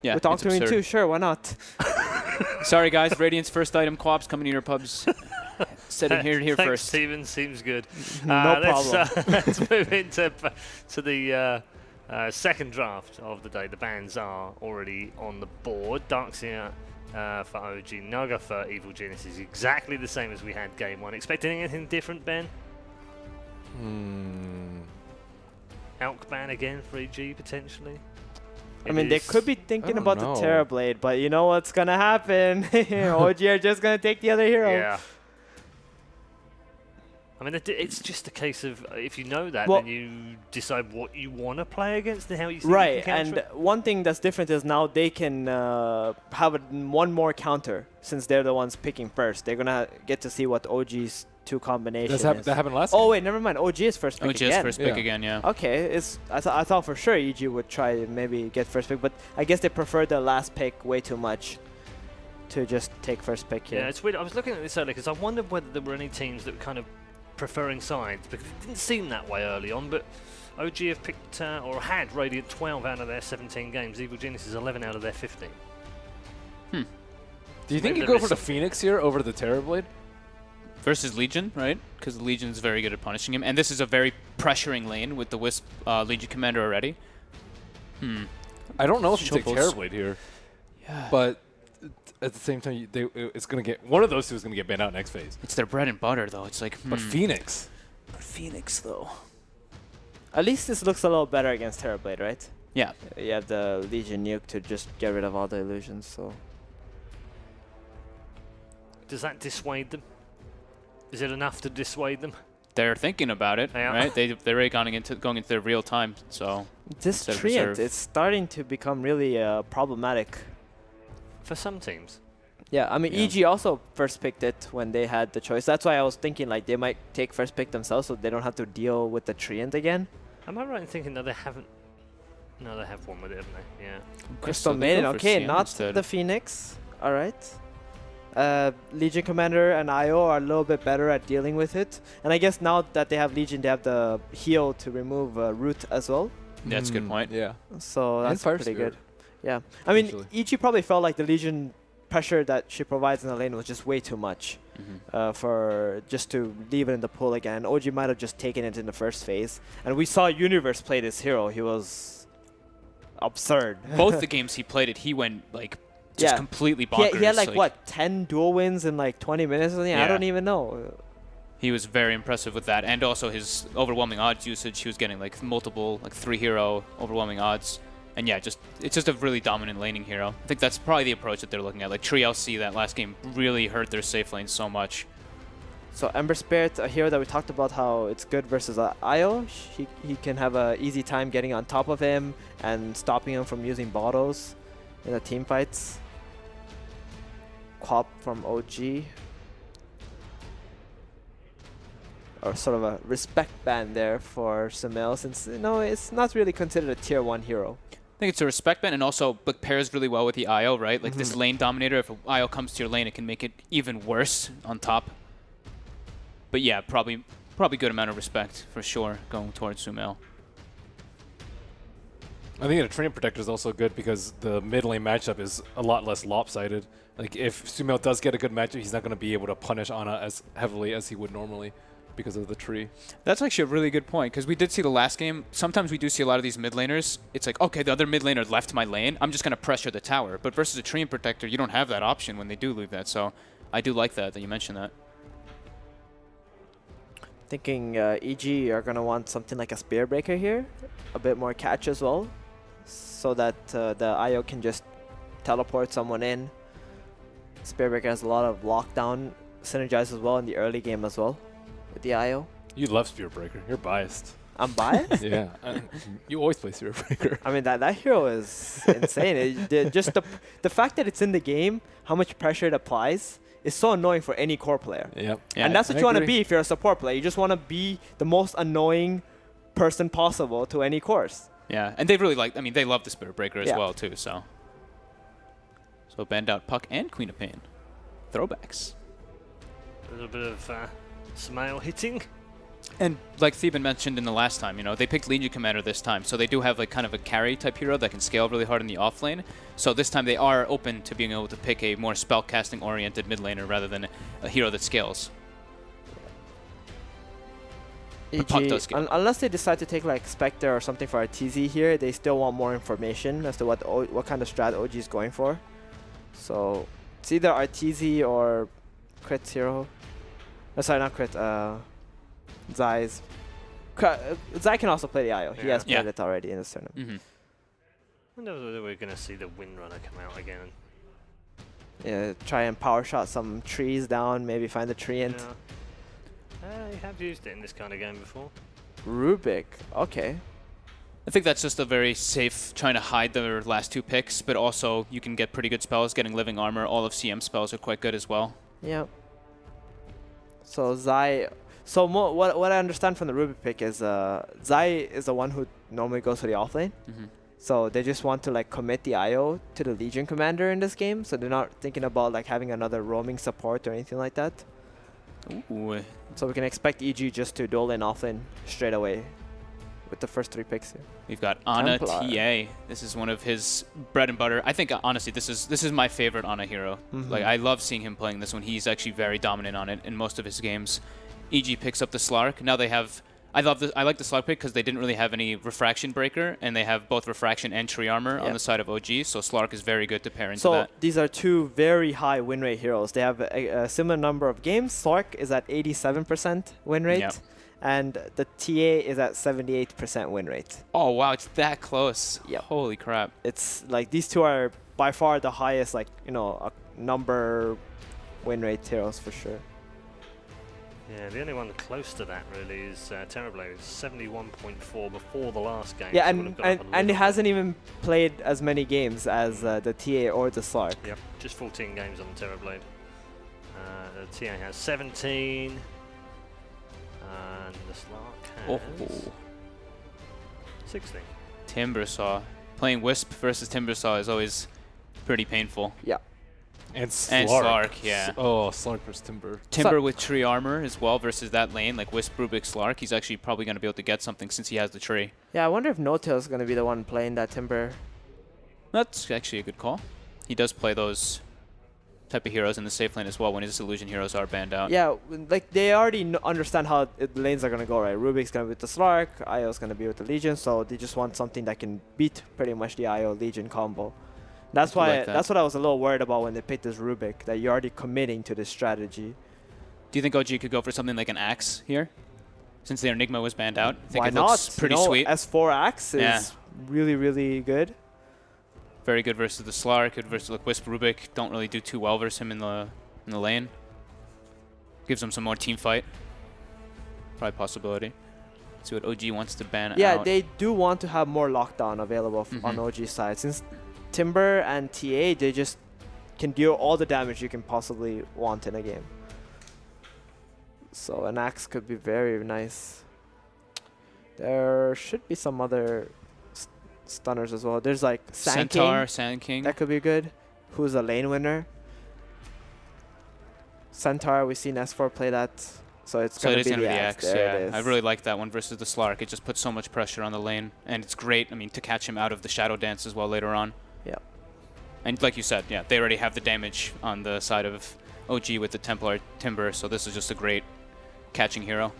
Yeah, With Octarine too, sure, why not? Sorry, guys. Radiant's first item co-ops coming to your pubs. Sitting here Thanks, first. Steven, seems good. No problem. Let's move into the second draft of the day. The bans are already on the board. Darkseer for OG, Naga for Evil Genius is exactly the same as we had game 1. Expecting anything different, Ben? Alk ban again for EG, potentially? I mean, they could be thinking about the Terrorblade, but you know what's going to happen? OG are just going to take the other hero. Yeah. I mean, it's just a case of if you know that, then you decide what you want to play against and how you think you can counter it. One thing that's different is now they can have one more counter since they're the ones picking first. They're going to get to see what OG's 2 combination is. That happened last game. Oh, wait, never mind. OG is first pick again. OG is first pick again, yeah. Okay, I thought for sure EG would try maybe get first pick, but I guess they prefer the last pick way too much to just take first pick here. Yeah, it's weird. I was looking at this earlier because I wondered whether there were any teams that were kind of preferring sides, because it didn't seem that way early on, but OG have picked or had Radiant 12 out of their 17 games. Evil Genius is 11 out of their 15. Do you think you go for the Phoenix here over the Terrorblade? Versus Legion, right? Because the Legion is very good at punishing him, and this is a very pressuring lane with the Wisp Legion Commander already. I don't know if you take Terrorblade here, but at the same time, it's gonna get one of those two is gonna get banned out next phase. It's their bread and butter, though. It's like, but Phoenix. But Phoenix, though. At least this looks a little better against Terrorblade, right? Yeah. You have the Legion nuke to just get rid of all the illusions. So. Does that dissuade them? Is it enough to dissuade them? They're thinking about it, right? They're already going into their real time. So this Treant, it's starting to become really problematic. For some teams. Yeah, I mean, EG also first picked it when they had the choice. That's why I was thinking like they might take first pick themselves so they don't have to deal with the Treant again. Am I right in thinking that they haven't? No, they have one with it, haven't they? Yeah. Crystal Maiden, okay, not the Phoenix. All right. Legion Commander and IO are a little bit better at dealing with it. And I guess now that they have Legion, they have the heal to remove Root as well. That's a good point. Yeah. So that's pretty good. Yeah. I mean, EG probably felt like the Legion pressure that she provides in the lane was just way too much for just to leave it in the pool again. OG might have just taken it in the first phase. And we saw Universe play this hero. He was absurd. Both the games he played it, he went like just completely bonkers. He had like what, 10 dual wins in like 20 minutes or something? I don't even know. He was very impressive with that, and also his overwhelming odds usage. He was getting like multiple, like 3 hero overwhelming odds. And yeah, it's just a really dominant laning hero. I think that's probably the approach that they're looking at. Like TLC, that last game really hurt their safe lane so much. So Ember Spirit, a hero that we talked about how it's good versus Io. He can have an easy time getting on top of him and stopping him from using bottles in the team fights. Quap from OG. Or sort of a respect ban there for Sumail, since it's not really considered a tier 1 hero. I think it's a respect ban, and also like, pairs really well with the IO, right? Like this lane dominator, if an IO comes to your lane, it can make it even worse on top. But yeah, probably good amount of respect for sure going towards Sumail. I think a Treant Protector is also good because the mid lane matchup is a lot less lopsided. Like if Sumail does get a good matchup, he's not going to be able to punish Ana as heavily as he would normally because of the tree. That's actually a really good point, because we did see the last game. Sometimes we do see a lot of these mid laners. It's like, okay, the other mid laner left my lane. I'm just going to pressure the tower. But versus a Treant Protector, you don't have that option when they do leave that. So I do like that you mentioned that. Thinking EG are going to want something like a Spear Breaker here. A bit more catch as well. So that the IO can just teleport someone in. Spear Breaker has a lot of lockdown synergize as well in the early game as well. With the IO. You love Spear Breaker. You're biased. I'm biased? Yeah. You always play Spear Breaker. I mean, that hero is insane. Just the fact that it's in the game, how much pressure it applies, is so annoying for any core player. Yep. Yeah, and that's what you want to be if you're a support player. You just want to be the most annoying person possible to any course. Yeah, and they really they love the Spirit Breaker as well, too, so. So banned out Puck and Queen of Pain. Throwbacks. A little bit of Sumail hitting. And like Theben mentioned in the last time, you know, they picked Legion Commander this time, so they do have like kind of a carry type hero that can scale really hard in the off lane. So this time they are open to being able to pick a more spellcasting oriented mid laner rather than a hero that scales. Unless they decide to take like Spectre or something for RTZ here, they still want more information as to what kind of strat OG is going for. So it's either RTZ or Crit hero. Sorry, not Crit. Zai's. Zai can also play the IO. He has played it already in this tournament. I wonder whether we're going to see the Windrunner come out again. Yeah, try and power shot some trees down, maybe find the treant. You have used it in this kind of game before. Rubik, okay. I think that's just a very safe, trying to hide their last 2 picks, but also you can get pretty good spells. Getting Living Armor, all of CM spells are quite good as well. Yeah. So Zai... So what I understand from the Rubik pick is Zai is the one who normally goes to the offlane. So they just want to like commit the IO to the Legion Commander in this game. So they're not thinking about like having another roaming support or anything like that. Ooh. So we can expect EG just to duel in offlane straight away with the first 3 picks here. We've got Ana TA. This is one of his bread and butter. I think honestly this is my favorite Ana hero. Like I love seeing him playing this one. He's actually very dominant on it in most of his games. EG picks up the Slark. Now they have... I like the Slark pick because they didn't really have any Refraction Breaker, and they have both Refraction and Tree Armor on the side of OG, so Slark is very good to pair into that. So these are 2 very high win rate heroes. They have a similar number of games. Slark is at 87% win rate, and the TA is at 78% win rate. Oh wow, it's that close. Yep. Holy crap. It's like these 2 are by far the highest, like, you know, number win rate heroes for sure. Yeah, the only one close to that really is Terrorblade, 71.4 before the last game. Yeah, so and it hasn't even played as many games as the TA or the Slark. Yep, just 14 games on the Terrorblade. The TA has 17, and the Slark has 16. Timbersaw. Playing Wisp versus Timbersaw is always pretty painful. Yeah. And Slark, yeah. Oh, Slark versus Timber. Timber with Tree Armor as well versus that lane, like Wisp, Rubik, Slark. He's actually probably going to be able to get something since he has the tree. Yeah, I wonder if No-Tail is going to be the one playing that Timber. That's actually a good call. He does play those type of heroes in the safe lane as well when his illusion heroes are banned out. Yeah, like they already understand how the lanes are going to go, right? Rubik's going to be with the Slark, IO's going to be with the Legion, so they just want something that can beat pretty much the IO-Legion combo. That's why. That's what I was a little worried about when they picked this Rubik, that you're already committing to this strategy. Do you think OG could go for something like an Axe here? Since the Enigma was banned out? I think Why it not? looks pretty sweet. S4 Axe is really, really good. Very good versus the Slark, good versus like Wisp Rubik. Don't really do too well versus him in the lane. Gives him some more team fight. Probably possibility. See what OG wants to ban out. Yeah, they do want to have more lockdown available on OG side. Since Timber and TA, they just can deal all the damage you can possibly want in a game. So an Axe could be very nice. There should be some other stunners as well. There's like Centaur, Sand King. That could be good. Who's a lane winner? Centaur, we've seen S4 play that. So it's going to be the Axe. Yeah, I really like that one versus the Slark. It just puts so much pressure on the lane, and it's great. I mean, to catch him out of the Shadow Dance as well later on. Yeah. And like you said, yeah, they already have the damage on the side of OG with the Templar Timber, so this is just a great catching hero.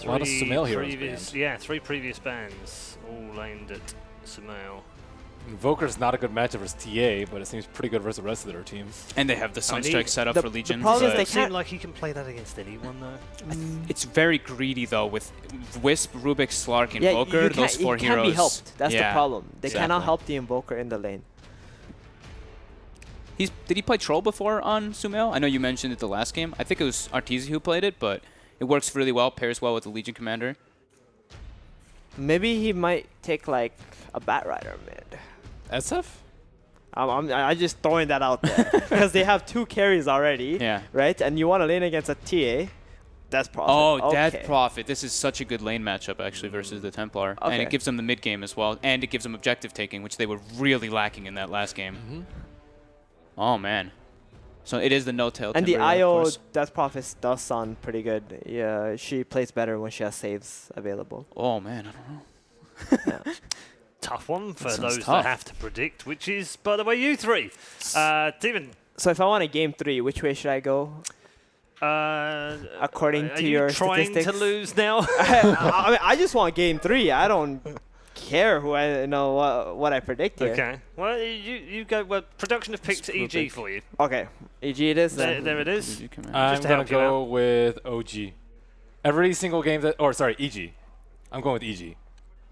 A lot of Sumail heroes banned. Yeah, 3 previous bans, all aimed at Sumail. Invoker's not a good matchup versus TA, but it seems pretty good versus the rest of their team. And they have the Sunstrike set up for Legion. The problem is they seem like he can play that against anyone, though. It's very greedy, though, with Wisp, Rubik, Slark, Invoker, those 4 heroes. It can't be helped. That's the problem. They cannot help the Invoker in the lane. Did he play Troll before on Sumail? I know you mentioned it the last game. I think it was Arteezy who played it, but it works really well, pairs well with the Legion Commander. Maybe he might take like a Bat Rider mid. SF? I'm just throwing that out there because they have 2 carries already, right? And you want to lane against a TA, Death Prophet. Oh, Death Prophet. This is such a good lane matchup actually versus the Templar, and it gives them the mid game as well, and it gives them objective taking, which they were really lacking in that last game. Oh man. So it is the no-tail And Timber, the of IO course. Death Prophet does sound pretty good. Yeah, she plays better when she has saves available. Oh, man, I don't know. Yeah. Tough one for sounds those tough. that have to predict, which is, by the way, you three. Steven. So if I want a game 3, which way should I go? According to your trying statistics? to lose now? I mean, I just want game 3. I don't care who I know what I predict here. Okay. Well, you go. Well, production have picked EG for you. Okay. EG it is then. There it is. I'm to going help to you go with OG. Every single game that, or sorry, EG. I'm going with EG.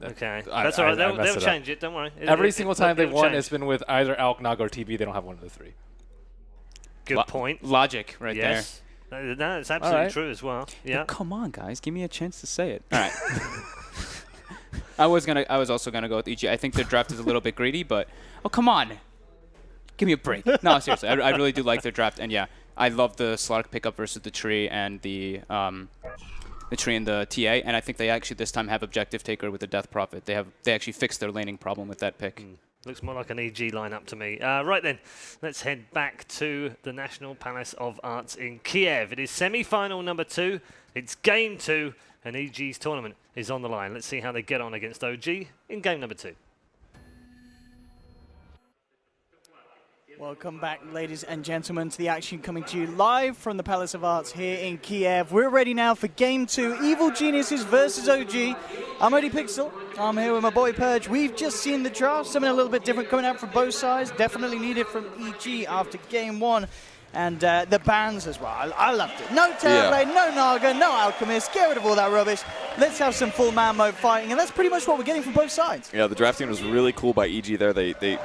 Okay. I- That's all right. I They'll messed it up. change it. Don't worry. Every single time they've it'll won, change. it's been with either Alk, Nog, or TB. They don't have one of the three. Good point. Logic right Yes. No, it's absolutely Alright. true as well. there. Yeah. Come on, guys. Give me a chance to say it. All right. I was also gonna go with EG. I think their draft is a little bit greedy, but oh come on, give me a break. No, seriously, I really do like their draft, and yeah, I love the Slark pickup versus the tree and the tree and the TA, and I think they actually this time have objective taker with the Death Prophet. They actually fixed their laning problem with that pick. Looks more like an EG lineup to me. Right then, let's head back to the National Palace of Arts in Kiev. It is semi-final number 2. It's game 2, and EG's tournament is on the line. Let's see how they get on against OG in game number 2. Welcome back, ladies and gentlemen, to the action coming to you live from the Palace of Arts here in Kiev. We're ready now for Game 2, Evil Geniuses versus OG. I'm Odie Pixel. I'm here with my boy Purge. We've just seen the draft, something a little bit different coming out from both sides. Definitely needed from EG after Game 1. And the bans as well. I loved it. No Terrorblade, no Naga, no Alchemist. Get rid of all that rubbish. Let's have some full man mode fighting. And that's pretty much what we're getting from both sides. Yeah, the drafting was really cool by EG there. They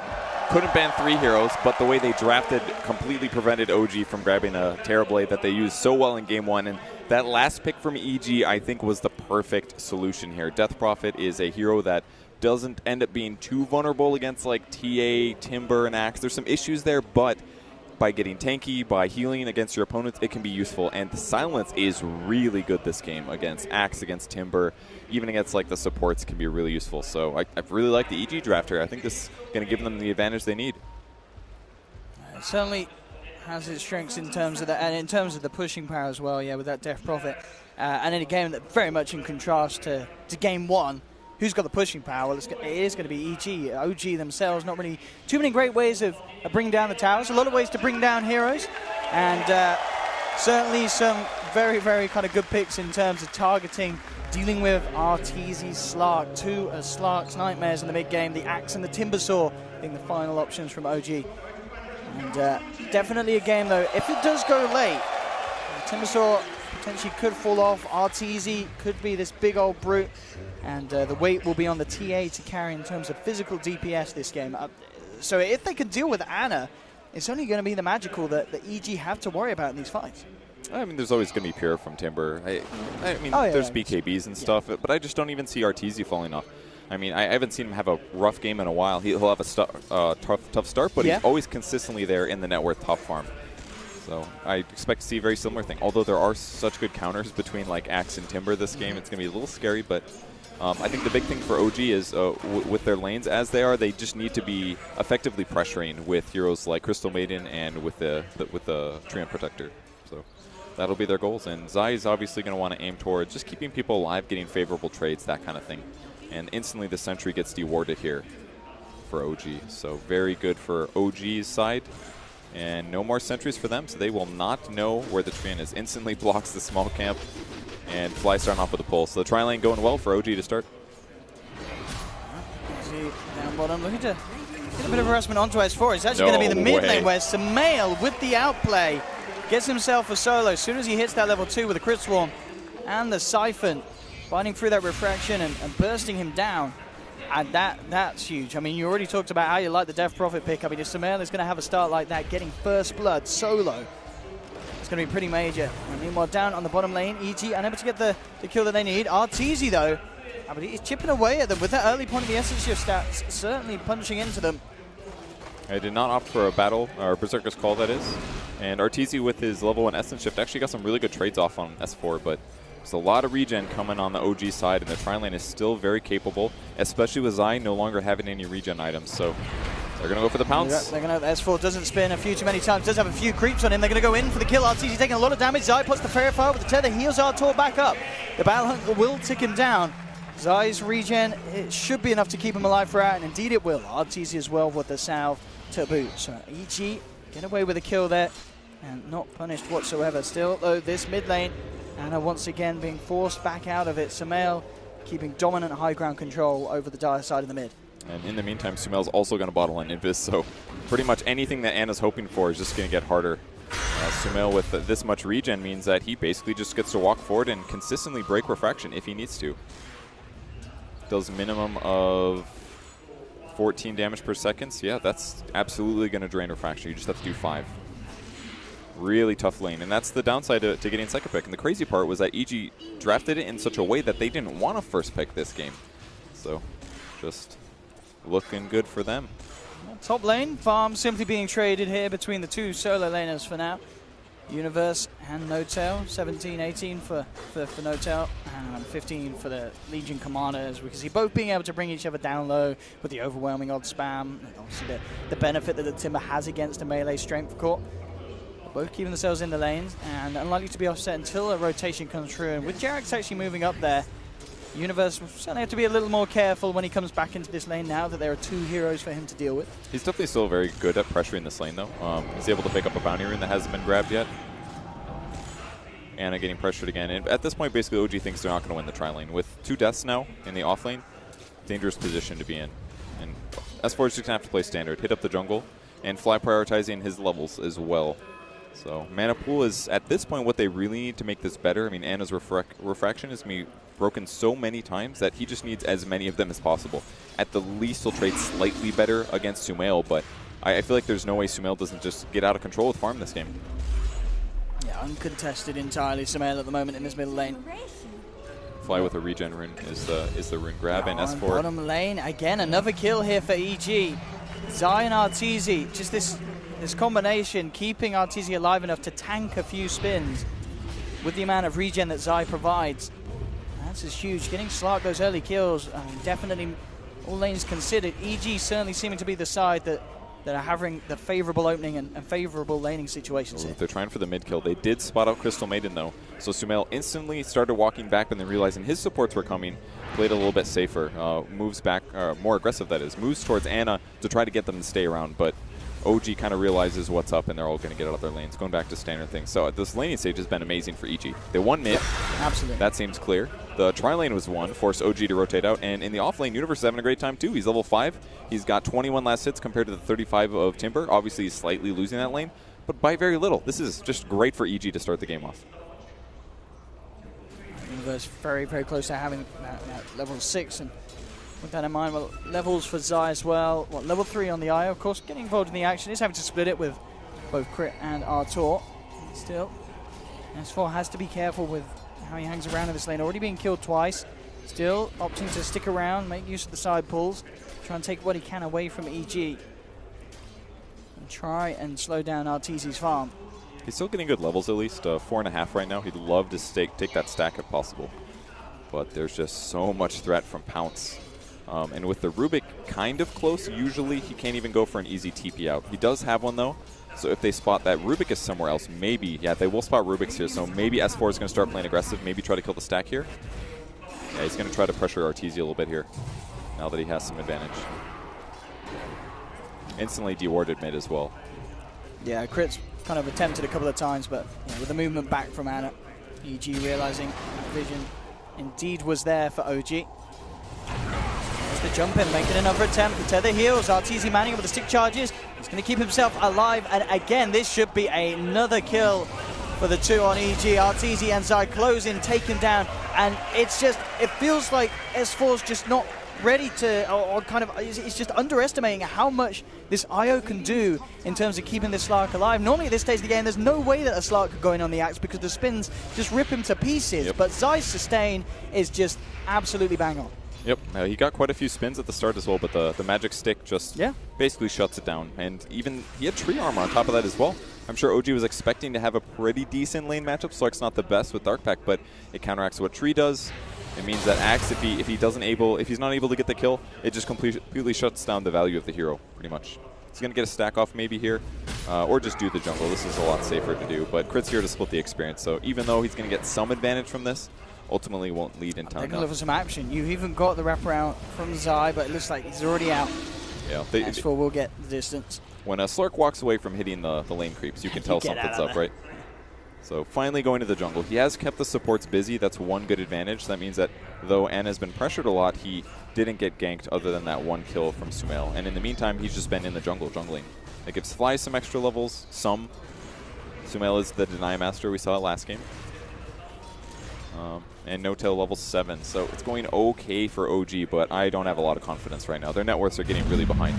couldn't ban 3 heroes, but the way they drafted completely prevented OG from grabbing a Terrorblade that they used so well in Game 1. And that last pick from EG, I think, was the perfect solution here. Death Prophet is a hero that doesn't end up being too vulnerable against like TA, Timber, and Axe. There's some issues there, but by getting tanky, by healing against your opponents, it can be useful. And the silence is really good this game against Axe, against Timber, even against like the supports can be really useful. So I really like the EG drafter. I think this is going to give them the advantage they need. It certainly has its strengths in terms of that, and in terms of the pushing power as well, yeah, with that Death Prophet. And in a game that very much in contrast to Game 1, who's got the pushing power? Well, it is going to be EG. OG themselves, not really too many great ways of bringing down the towers. A lot of ways to bring down heroes. And certainly some very, very kind of good picks in terms of targeting, dealing with Arteezy's Slark, 2 of Slark's Nightmares in the mid-game, the Axe and the Timbersaw being the final options from OG. And definitely a game, though, if it does go late, Timbersaw potentially could fall off. Arteezy could be this big old brute. And the weight will be on the TA to carry in terms of physical DPS this game. So if they can deal with Ana, it's only going to be the magical that the EG have to worry about in these fights. I mean, there's always going to be Pure from Timber. I mean, Oh, yeah, there's yeah. BKBs and stuff, but I just don't even see Arteezy falling off. I mean, I haven't seen him have a rough game in a while. He'll have a tough start, but Yeah. he's always consistently there in the net worth top farm. So I expect to see a very similar thing. Although there are such good counters between like Axe and Timber this game, it's going to be a little scary, but I think the big thing for OG is with their lanes as they are, they just need to be effectively pressuring with heroes like Crystal Maiden and with the Treant Protector. So that'll be their goals. And Zai is obviously going to want to aim towards just keeping people alive, getting favorable trades, that kind of thing. And instantly the Sentry gets dewarded here for OG. So very good for OG's side. And no more sentries for them, so they will not know where the Treant is. Instantly blocks the small camp. And Fly starting off with a pull. So the tri-lane going well for OG to start. Down bottom, looking to get a bit of harassment onto S4. It's actually going to be the mid lane where Samael with the outplay gets himself a solo. As soon as he hits that level 2 with the Crit Swarm and the Siphon, finding through that refraction and bursting him down. And that's huge. I mean, you already talked about how you like the Death Prophet pick. I mean, if Samael is going to have a start like that, getting first blood solo, it's going to be pretty major. And meanwhile, down on the bottom lane, EG unable to get the kill that they need. Arteezy, though, but he's chipping away at them with that early point of the Essence Shift stats, certainly punching into them. I did not opt for a battle, or Berserker's Call, that is. And Arteezy with his level 1 Essence Shift actually got some really good trades off on S4, but there's a lot of regen coming on the OG side, and the tri-lane is still very capable, especially with Zai no longer having any regen items. So They're going to go for the pounce. They're going to, S4 doesn't spin a few too many times, does have a few creeps on him. They're going to go in for the kill. RTZ taking a lot of damage. Zai puts the Fairy Fire with the tether, heals Artur back up. The Battle Hunger will tick him down. Zai's regen, it should be enough to keep him alive throughout, and indeed it will. RTZ as well with the salve to boot. So EG get away with a kill there and not punished whatsoever. Still, though, this mid lane, Ana once again being forced back out of it. Sumail keeping dominant high ground control over the dire side of the mid. And in the meantime, Sumail's also going to bottle an Invis, so pretty much anything that Ana's hoping for is just going to get harder. Sumail with this much regen means that he basically just gets to walk forward and consistently break refraction if he needs to. Does minimum of 14 damage per second. So yeah, that's absolutely going to drain refraction. You just have to do 5. Really tough lane, and that's the downside to getting second pick. And the crazy part was that EG drafted it in such a way that they didn't want to first pick this game. So just looking good for them. Top lane, farm simply being traded here between the two solo laners for now. Universe and No-Tail, 17, 18 for No-Tail, and 15 for the Legion Commanders. We can see both being able to bring each other down low with the overwhelming odd spam. And obviously the benefit that the Timber has against a melee strength core. Both keeping themselves in the lanes and unlikely to be offset until a rotation comes through. And with Jarek's actually moving up there, Universe will certainly have to be a little more careful when he comes back into this lane now that there are 2 heroes for him to deal with. He's definitely still very good at pressuring this lane, though. He's able to pick up a bounty rune that hasn't been grabbed yet. Ana getting pressured again. And at this point, basically, OG thinks they're not going to win the tri lane. With 2 deaths now in the off lane, dangerous position to be in. And S4 is just going to have to play standard, hit up the jungle, and fly prioritizing his levels as well. So mana pool is, at this point, what they really need to make this better. I mean, Ana's refraction is going to be broken so many times that he just needs as many of them as possible. At the least, he'll trade slightly better against Sumail, but I feel like there's no way Sumail doesn't just get out of control with farm this game. Yeah, uncontested entirely, Sumail at the moment in this middle lane. Fly with a regen rune is the rune grab, and S4. Bottom lane, again, another kill here for EG. Zai and Arteezy, just this combination, keeping Arteezy alive enough to tank a few spins with the amount of regen that Zai provides. That's just huge. Getting Slark those early kills, definitely all lanes considered. EG certainly seeming to be the side that are having the favorable opening and favorable laning situations here. They're trying for the mid kill. They did spot out Crystal Maiden, though. So Sumail instantly started walking back, but then realizing his supports were coming, played a little bit safer, moves back, more aggressive that is, moves towards Ana to try to get them to stay around, but OG kind of realizes what's up, and they're all going to get out of their lanes, going back to standard things. So this laning stage has been amazing for EG. They won mid. Absolutely. That seems clear. The tri-lane was won, forced OG to rotate out, and in the off-lane, Universe is having a great time too. He's level 5. He's got 21 last hits compared to the 35 of Timber. Obviously, he's slightly losing that lane, but by very little. This is just great for EG to start the game off. Universe very, very close to having that level 6, and with that in mind, well, levels for Zai as well. Well, level 3 on the IO, of course, getting involved in the action. He's having to split it with both Crit and Artur. Still, S4 has to be careful with how he hangs around in this lane. Already being killed twice. Still opting to stick around, make use of the side pulls, try and take what he can away from EG. And try and slow down Arteezy's farm. He's still getting good levels, at least 4.5 right now. He'd love to take that stack if possible. But there's just so much threat from Pounce. And with the Rubik kind of close, usually he can't even go for an easy TP out. He does have one, though. So if they spot that Rubik is somewhere else, maybe, yeah, they will spot Rubik's here. So maybe S4 is going to start playing aggressive, maybe try to kill the stack here. Yeah, he's going to try to pressure Arteezy a little bit here, now that he has some advantage. Instantly dewarded mid as well. Yeah, Crit's kind of attempted a couple of times, but with the movement back from Ana, EG realizing that vision indeed was there for OG. There's the jump in, making another attempt. The tether heals, Arteezy manning with the stick charges. He's going to keep himself alive, and again, this should be another kill for the 2 on EG. Arteezy and Zai closing, taken down, and it's just, it feels like S4's just not ready to, or kind of, it's just underestimating how much this IO can do in terms of keeping this Slark alive. Normally at this stage of the game, there's no way that a Slark could go in on the axe because the spins just rip him to pieces, Yep. but Zai's sustain is just absolutely bang on. Yep, he got quite a few spins at the start as well, but the magic stick just basically shuts it down. And even he had tree armor on top of that as well. I'm sure OG was expecting to have a pretty decent lane matchup. Slark's not the best with Dark Pack, but it counteracts what tree does. It means that Axe, if he's not able to get the kill, it just completely shuts down the value of the hero, pretty much. He's going to get a stack off maybe here, or just do the jungle. This is a lot safer to do, but Crit's here to split the experience, so even though he's going to get some advantage from this, ultimately won't lead in time. They're going to look for some action. You've even got the wraparound from Zai, but it looks like he's already out. Yeah, S4 will get the distance. When a Slurk walks away from hitting the lane creeps, you can tell something's up, right? So finally going to the jungle. He has kept the supports busy. That's one good advantage. That means that though Anna's been pressured a lot, he didn't get ganked other than that one kill from Sumail. And in the meantime, he's just been in the jungle, jungling. It gives Fly some extra levels, some. Sumail is the Deny Master we saw last game. And No-Tail level 7. So it's going okay for OG, but I don't have a lot of confidence right now. Their net worths are getting really behind.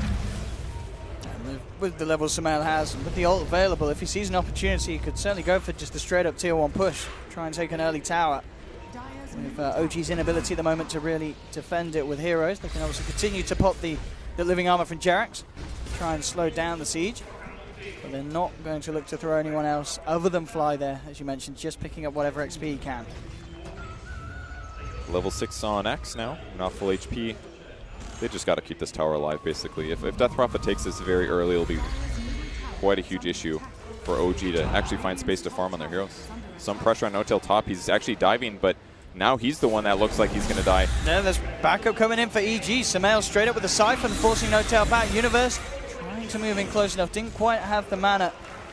With the level Sumail has, and with the ult available, if he sees an opportunity, he could certainly go for just a straight-up tier 1 push, try and take an early tower. With OG's inability at the moment to really defend it with heroes, they can obviously continue to pop the living armor from Jerax, try and slow down the siege, but they're not going to look to throw anyone else other than Fly there, as you mentioned, just picking up whatever XP he can. Level 6 on X now, not full HP. They just got to keep this tower alive, basically. If Death Prophet takes this very early, it'll be quite a huge issue for OG to actually find space to farm on their heroes. Some pressure on No-Tail top. He's actually diving, but now he's the one that looks like he's going to die. Yeah, there's backup coming in for EG. Sumail straight up with the Siphon, forcing No-Tail back. Universe trying to move in close enough. Didn't quite have the mana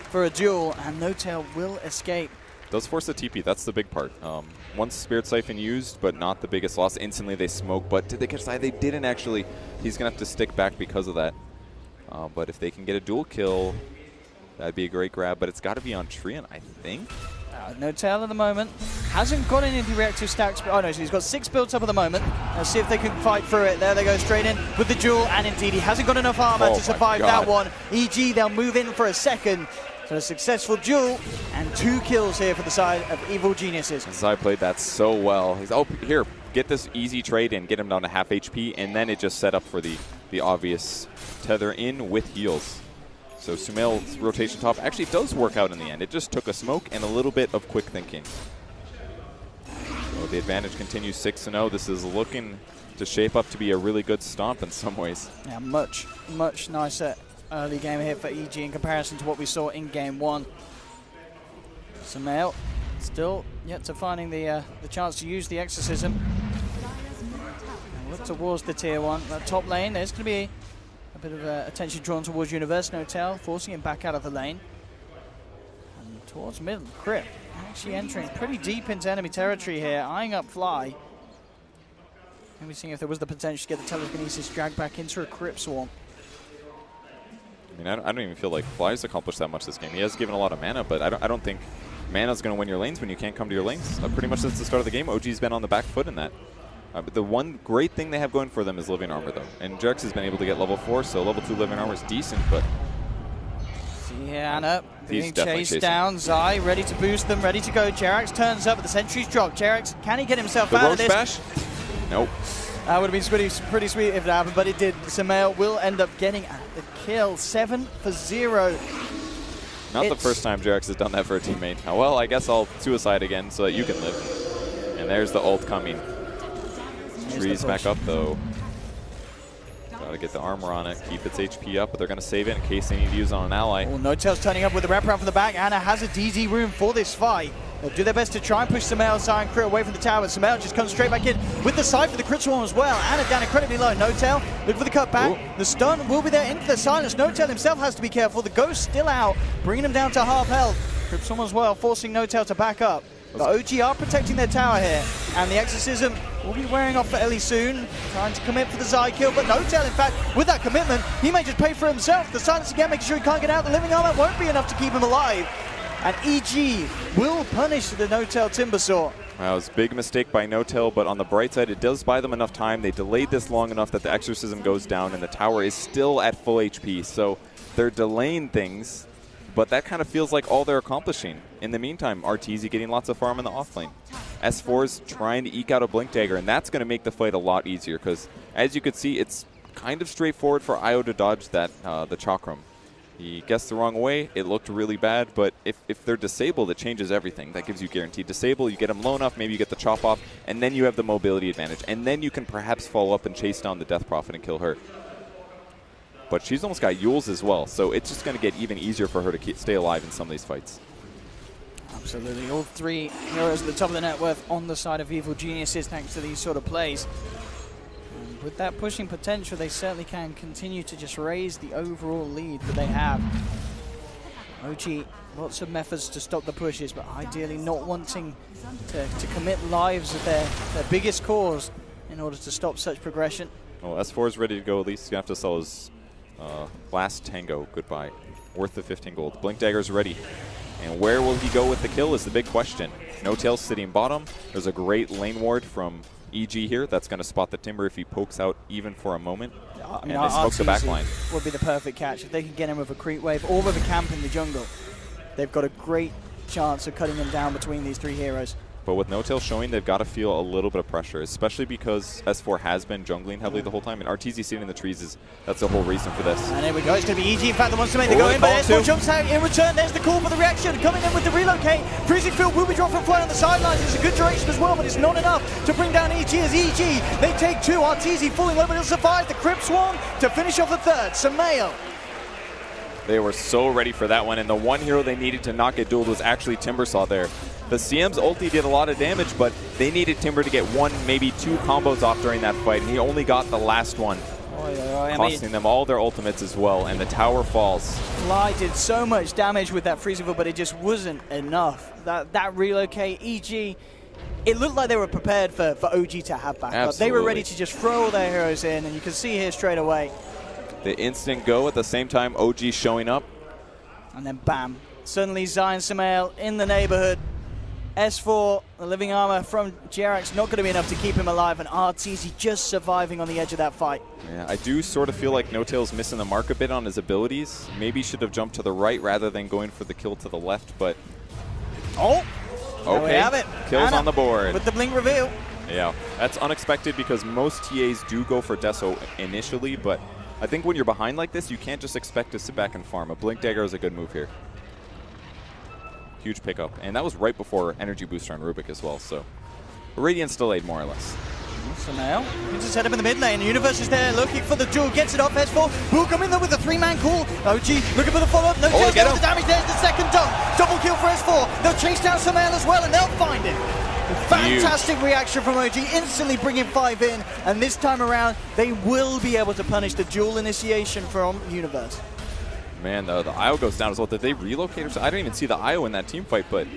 for a duel, and No-Tail will escape. Does force the TP. That's the big part. Once Spirit Siphon used, but not the biggest loss. Instantly they smoke, but did they catch Zai? They didn't actually. He's going to have to stick back because of that. But if they can get a dual kill, that'd be a great grab. But it's got to be on Trian, I think. No-Tail at the moment. Hasn't got any of the reactive stacks. Oh no, so he's got 6 built up at the moment. Let's see if they can fight through it. There they go straight in with the duel, and indeed he hasn't got enough armor to survive that one. EG, they'll move in for a second. So a successful duel and 2 kills here for the side of Evil Geniuses. Zai played that so well. He's, oh, here, get this easy trade in, get him down to half HP, and then it just set up for the obvious tether in with heals. So Sumail's rotation top actually does work out in the end. It just took a smoke and a little bit of quick thinking. So the advantage continues 6-0. This is looking to shape up to be a really good stomp in some ways. Yeah, much nicer early game here for EG in comparison to what we saw in game 1. Sumail still yet to finding the chance to use the Exorcism. And look towards the tier 1. That top lane, there's going to be a bit of attention drawn towards Universe. No-Tail forcing him back out of the lane. And towards middle, Crit actually entering pretty deep into enemy territory here, eyeing up Fly. Maybe seeing if there was the potential to get the telekinesis dragged back into a Crypt Swarm. I mean, I don't even feel like Fly's accomplished that much this game. He has given a lot of mana, but I don't think mana's going to win your lanes when you can't come to your lanes. Pretty much since the start of the game, OG's been on the back foot in that. But the one great thing they have going for them is living armor, though. And Jerax has been able to get level 4, so level 2 living armor is decent, but... See Anna being chased down. Zai ready to boost them, ready to go. Jerax turns up, but the sentries drop. Jerax, can he get himself out of this? Bash? Nope. That would have been pretty sweet if it happened, but it did. Sumail will end up getting the kill. 7 for 0. Not the first time Jerax has done that for a teammate. Oh, well, I guess I'll suicide again so that you can live. And there's the ult coming. Trees back up, though. Gotta get the armor on it, keep its HP up, but they're gonna save it in case they need to use it on an ally. Oh, No-Tail's turning up with the wraparound from the back. Anna has a DZ room for this fight. They'll do their best to try and push Sumail, Zai, and Crit away from the tower, but Sumail just comes straight back in with the side for the Crit Swarm as well. Anna down incredibly low. No-Tail, look for the cut back. Ooh. The stun will be there into the silence. No-Tail himself has to be careful. The Ghost still out, bringing him down to half health. Crit Swarm as well, forcing No-Tail to back up. The OG are protecting their tower here, and the Exorcism will be wearing off for Ellie soon, trying to commit for the Zai kill, but No-Tail, in fact, with that commitment, he may just pay for himself. The silence again, making sure he can't get out. The living armor won't be enough to keep him alive, and EG will punish the No-Tail Timbersaw. That was a big mistake by No-Tail, but on the bright side, it does buy them enough time. They delayed this long enough that the Exorcism goes down, and the tower is still at full HP, so they're delaying things. But that kind of feels like all they're accomplishing. In the meantime, RTZ getting lots of farm in the offlane. S4's trying to eke out a Blink Dagger, and that's going to make the fight a lot easier because, as you could see, it's kind of straightforward for Io to dodge that the Chakram. He guessed the wrong way. It looked really bad, but if they're disabled, it changes everything. That gives you guaranteed disable. You get them low enough, maybe you get the chop off, and then you have the mobility advantage. And then you can perhaps follow up and chase down the Death Prophet and kill her. but she's almost got Yules as well, so it's just going to get even easier for her to stay alive in some of these fights. Absolutely. All three heroes at the top of the net worth on the side of Evil Geniuses thanks to these sort of plays. And with that pushing potential, they certainly can continue to just raise the overall lead that they have. OG, lots of methods to stop the pushes, but ideally not wanting to commit lives of their biggest cause in order to stop such progression. Well, S4 is ready to go. At least he's going to have to sell his last Tango goodbye. Worth the 15 gold. Blink Dagger's ready. And where will he go with the kill is the big question. No Tails sitting bottom. There's a great lane ward from EG here that's going to spot the Timber if he pokes out even for a moment. I mean, and they smoke the backline. Would be the perfect catch. If they can get him with a creep wave or with a camp in the jungle, they've got a great chance of cutting him down between these three heroes. But with No Tail showing, they've got to feel a little bit of pressure, especially because S4 has been jungling heavily the whole time, and RTZ sitting in the trees that's the whole reason for this. And here we go. It's going to be EG, in fact, that wants to make the go in, but S4 jumps out in return. There's the call for the reaction. Coming in with the relocate. Freezing Field will be dropped from fly on the sidelines. It's a good duration as well, but it's not enough to bring down EG as EG. They take two. RTZ falling low, but he'll survive. The Crypt Swarm to finish off the third. Sumail. They were so ready for that one, and the one hero they needed to not get dueled was actually Timbersaw there. The CM's ulti did a lot of damage, but they needed Timber to get one, maybe two combos off during that fight, and he only got the last one, costing them all their ultimates as well, and the tower falls. Fly did so much damage with that freezing field, but it just wasn't enough. That relocate, EG, it looked like they were prepared for OG to have backup. Absolutely. They were ready to just throw all their heroes in, and you can see here straight away. The instant go at the same time, OG showing up. And then bam, suddenly Zion Sumail in the neighborhood. S4, the living armor from Jerax, not going to be enough to keep him alive, and RTZ just surviving on the edge of that fight. Yeah, I do sort of feel like No Tail's missing the mark a bit on his abilities. Maybe should have jumped to the right rather than going for the kill to the left, but... Oh! Okay, we have it. Kills Anna on the board. with the blink reveal. Yeah, that's unexpected because most TAs do go for Deso initially, but I think when you're behind like this, you can't just expect to sit back and farm. A Blink Dagger is a good move here. Huge pickup, and that was right before Energy Booster on Rubik as well, so Radiant's delayed more or less. So now, he just head up in the mid lane. Universe is there looking for the duel, gets it off. S4 will come in there with a three-man call. OG looking for the follow-up. No chance there with the damage. There's the second dunk. Double kill for S4. They'll chase down Sumail as well, and they'll find it. Fantastic reaction from OG, instantly bringing 5 in, and this time around, they will be able to punish the duel initiation from Universe. Man, the IO goes down as well. Did they relocate or something? I didn't even see the IO in that team fight, but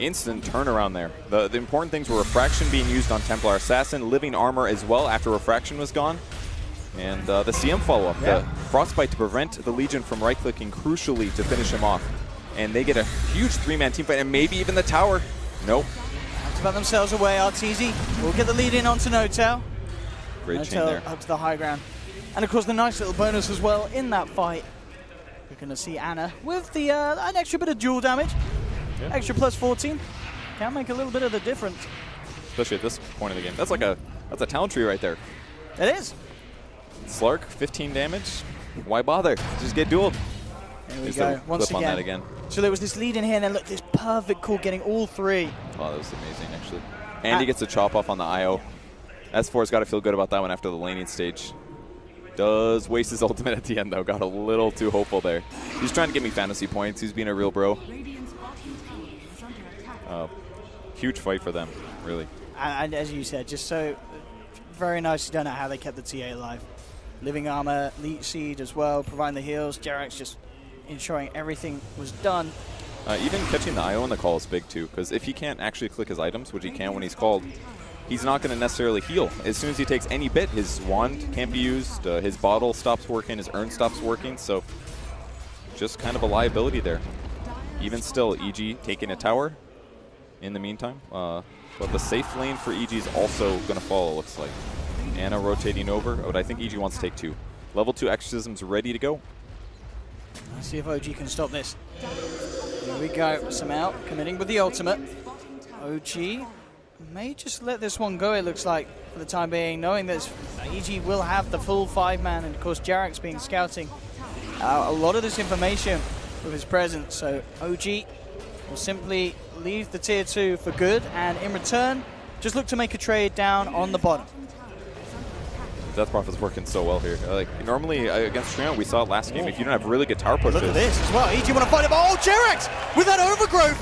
instant turnaround there. The important things were Refraction being used on Templar Assassin, Living Armor as well after Refraction was gone, and the CM follow-up. Yeah. The Frostbite to prevent the Legion from right-clicking crucially to finish him off. And they get a huge three-man team fight, and maybe even the tower. Nope. Have to put themselves away. RTZ will get the lead in onto No Tail. Great chain there. Up to the high ground. And of course the nice little bonus as well in that fight. We're going to see Anna with the an extra bit of dual damage. Yeah. Extra plus 14. Can make a little bit of the difference. Especially at this point of the game. That's like that's a talent tree right there. It is. Slark, 15 damage. Why bother? Just get dueled. There we go. Once again. On that again. So there was this lead in here, and then look, this perfect call getting all three. Oh, that was amazing, actually. And he gets a chop off on the IO. S4's got to feel good about that one after the laning stage. Does waste his ultimate at the end, though. Got a little too hopeful there. He's trying to get me fantasy points. He's being a real bro. Huge fight for them, really. And as you said, just so very nicely done at how they kept the TA alive. Living Armor, Leech Seed as well, providing the heals. Jerax just ensuring everything was done. Even catching the IO on the call is big, too, because if he can't actually click his items, which he can when he's called, he's not going to necessarily heal. As soon as he takes any bit, his wand can't be used, his bottle stops working, his urn stops working, so just kind of a liability there. Even still, EG taking a tower in the meantime, but the safe lane for EG is also going to fall, it looks like. Anna rotating over, but I think EG wants to take 2. Level 2 Exorcism's ready to go. Let's see if OG can stop this. Here we go, Sumail committing with the ultimate. OG may just let this one go, it looks like, for the time being, knowing that EG will have the full 5-man, and of course Jerax being scouting a lot of this information with his presence. So OG will simply leave the tier 2 for good, and in return, just look to make a trade down on the bottom. Death Prophet's working so well here. Like normally against Trino, we saw it last game. If you don't have really good tower pushes. Look at this as well. EG want to fight it. Oh, Jerax with that overgrowth,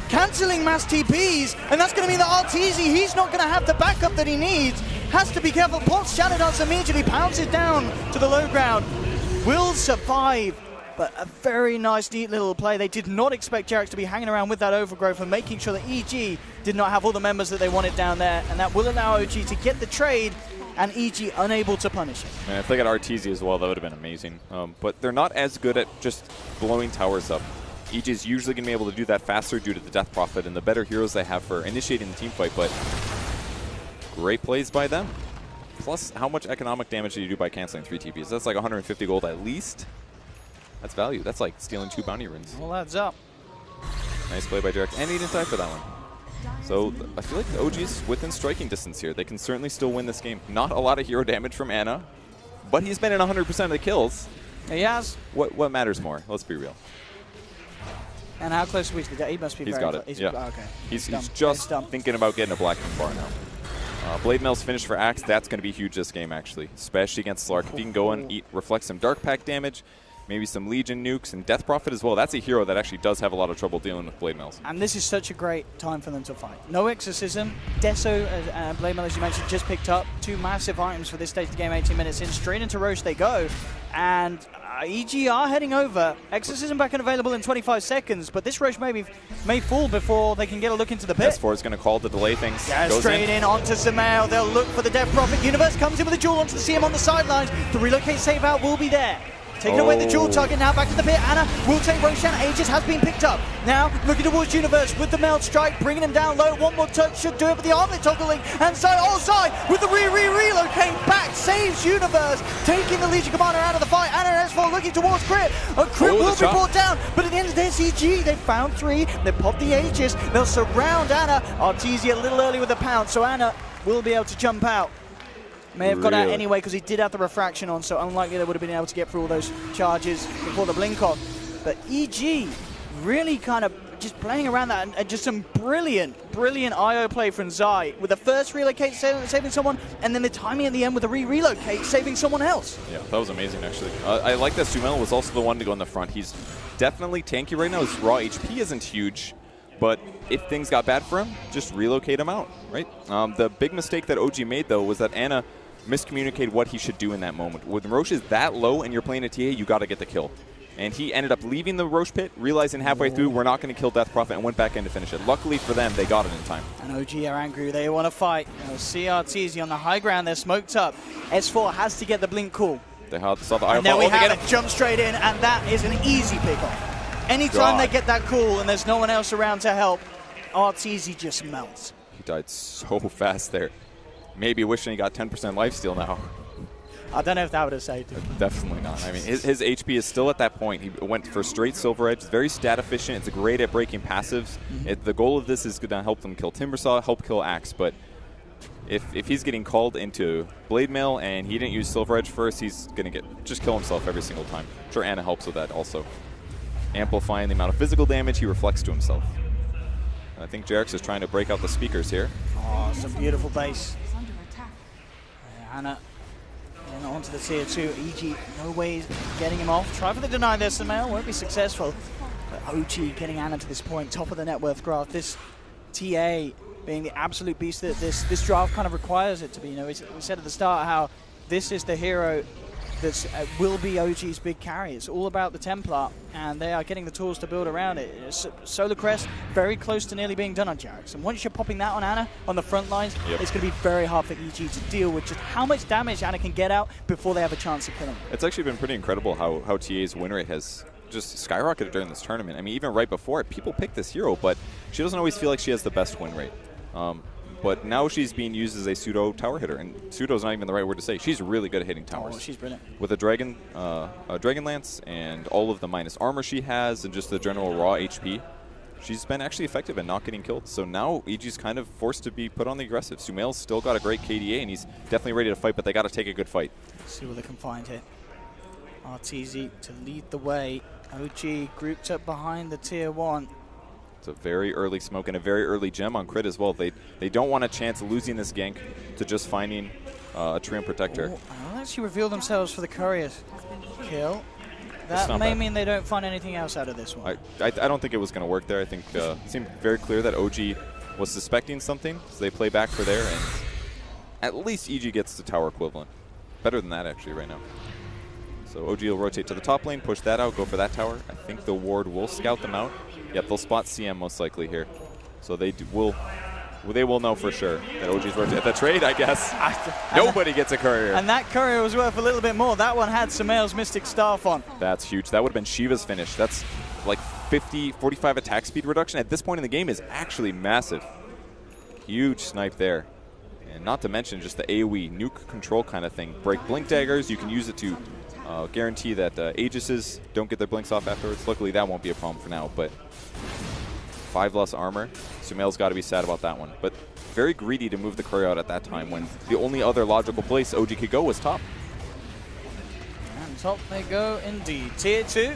cancelling mass TPs, and that's going to mean that Arteezy, he's not going to have the backup that he needs. Has to be careful. Pops Shadow Dance immediately pounces down to the low ground. Will survive, but a very nice, neat little play. They did not expect Jerax to be hanging around with that overgrowth and making sure that EG did not have all the members that they wanted down there, and that will allow OG to get the trade, and EG unable to punish it. Man, if they got Arteezy as well, that would have been amazing. But they're not as good at just blowing towers up. EG is usually going to be able to do that faster due to the Death Prophet and the better heroes they have for initiating the team fight, but great plays by them. Plus, how much economic damage do you do by canceling 3 TPs? That's like 150 gold at least. That's value. That's like stealing 2 bounty runes. All adds up. Nice play by Jerax, and he didn't die for that one. So I feel like the OG is within striking distance here. They can certainly still win this game. Not a lot of hero damage from Ana, but he's been in 100% of the kills. He has. What matters more? Let's be real. And how close are we to the He must be He's very got it. close. Yeah. Oh, okay. He's done. just done. thinking about getting a Black King bar now. Blade Mail's finished for Axe. That's going to be huge this game, actually, especially against Slark. If he can go and reflect some Dark Pack damage, maybe some Legion nukes, and Death Prophet as well. That's a hero that actually does have a lot of trouble dealing with Blade Mails. And this is such a great time for them to fight. No Exorcism. Deso and Blade Mail, as you mentioned, just picked up 2 massive items for this stage of the game, 18 minutes in. Straight into Roche they go. And EG are heading over. Exorcism back and available in 25 seconds, but this Roche may fall before they can get a look into the pit. S4 is going to call to delay things. Yeah, straight in onto Samael. They'll look for the Death Prophet. Universe comes in with a duel onto the CM on the sidelines. The relocate save out will be there. Taking away the dual target now, back to the pit. Ana will take Roshan. Aegis has been picked up. Now looking towards Universe with the meld strike, bringing him down low. One more touch should do it, but the armlet toggling. And so Sai with the relocate back saves Universe, taking the Legion Commander out of the fight. Ana and S4 looking towards Crit. A Crit will be brought down, but at the end of this, EG, they found 3. They popped the Aegis. They'll surround Ana. Arteezy a little early with the pounce, so Ana will be able to jump out. May have got out anyway because he did have the refraction on, so unlikely they would have been able to get through all those charges before the blink off. But EG really kind of just playing around that, and just some brilliant IO play from Zai with the first relocate saving someone, and then the timing at the end with the relocate saving someone else. Yeah, that was amazing actually. I like that Sumel was also the one to go in the front. He's definitely tanky right now. His raw HP isn't huge, but if things got bad for him, just relocate him out, right? The big mistake that OG made though was that Ana miscommunicated what he should do in that moment. When Roche is that low and you're playing a TA, you got to get the kill. And he ended up leaving the Roche pit, realizing halfway through we're not going to kill Death Prophet, and went back in to finish it. Luckily for them, they got it in time. And OG are angry. They want to fight. CRTZ on the high ground. They're smoked up. S4 has to get the blink cool. They saw the and there we have it. Jump straight in, and that is an easy pick-off. Anytime they get that cool and there's no one else around to help, Arteezy just melts. He died so fast there. Maybe wishing he got 10% lifesteal now. I don't know if that would have saved him. Definitely not. I mean, his HP is still at that point. He went for straight Silver Edge. It's very stat efficient. It's great at breaking passives. The goal of this is going to help them kill Timbersaw, help kill Axe. But if he's getting called into Blade Mail and he didn't use Silver Edge first, he's going to just kill himself every single time. I'm sure Ana helps with that also. Amplifying the amount of physical damage he reflects to himself. I think Jerax is trying to break out the speakers here. Oh, it's a beautiful base. Ana and onto the tier 2. EG, no ways getting him off. Try for the deny there, Samael, won't be successful. But OG getting Ana to this point, top of the net worth graph. This TA being the absolute beast that this draft kind of requires it to be. You know, we said at the start how this is the hero that will be OG's big carry. It's all about the Templar, and they are getting the tools to build around it. Solar Crest, very close to nearly being done on Jerax. And once you're popping that on Ana, on the front lines, it's going to be very hard for EG to deal with just how much damage Ana can get out before they have a chance to kill him. It's actually been pretty incredible how TA's win rate has just skyrocketed during this tournament. I mean, even right before it, people pick this hero, but she doesn't always feel like she has the best win rate. But now she's being used as a pseudo tower hitter, and pseudo is not even the right word to say. She's really good at hitting towers. Oh, she's brilliant. With a Dragon Lance and all of the minus armor she has and just the general raw HP, she's been actually effective in not getting killed. So now EG's kind of forced to be put on the aggressive. Sumail's still got a great KDA, and he's definitely ready to fight, but they got to take a good fight. Let's see what they can find here. Arteezy to lead the way. OG grouped up behind the tier 1. It's a very early smoke and a very early gem on Crit as well. They don't want a chance of losing this gank to just finding a Treant Protector. I'll actually reveal themselves for the courier kill. That may mean they don't find anything else out of this one. I don't think it was going to work there. I think it seemed very clear that OG was suspecting something, so they play back for there, and at least EG gets the tower equivalent. Better than that, actually, right now. So OG will rotate to the top lane, push that out, go for that tower. I think the ward will scout them out. Yep, they'll spot CM most likely here. So they will know for sure that OG's rotating. At the trade, I guess, nobody gets a courier. And that courier was worth a little bit more. That one had Sumail's Mystic Staff on. That's huge. That would have been Shiva's finish. That's like 45 attack speed reduction at this point in the game is actually massive. Huge snipe there. And not to mention just the AoE nuke control kind of thing. Break blink daggers. You can use it to guarantee that Aegises don't get their blinks off afterwards. Luckily, that won't be a problem for now, but 5 less armor. Sumail's got to be sad about that one. But very greedy to move the courier out at that time when the only other logical place OG could go was top. And top they go indeed. Tier 2,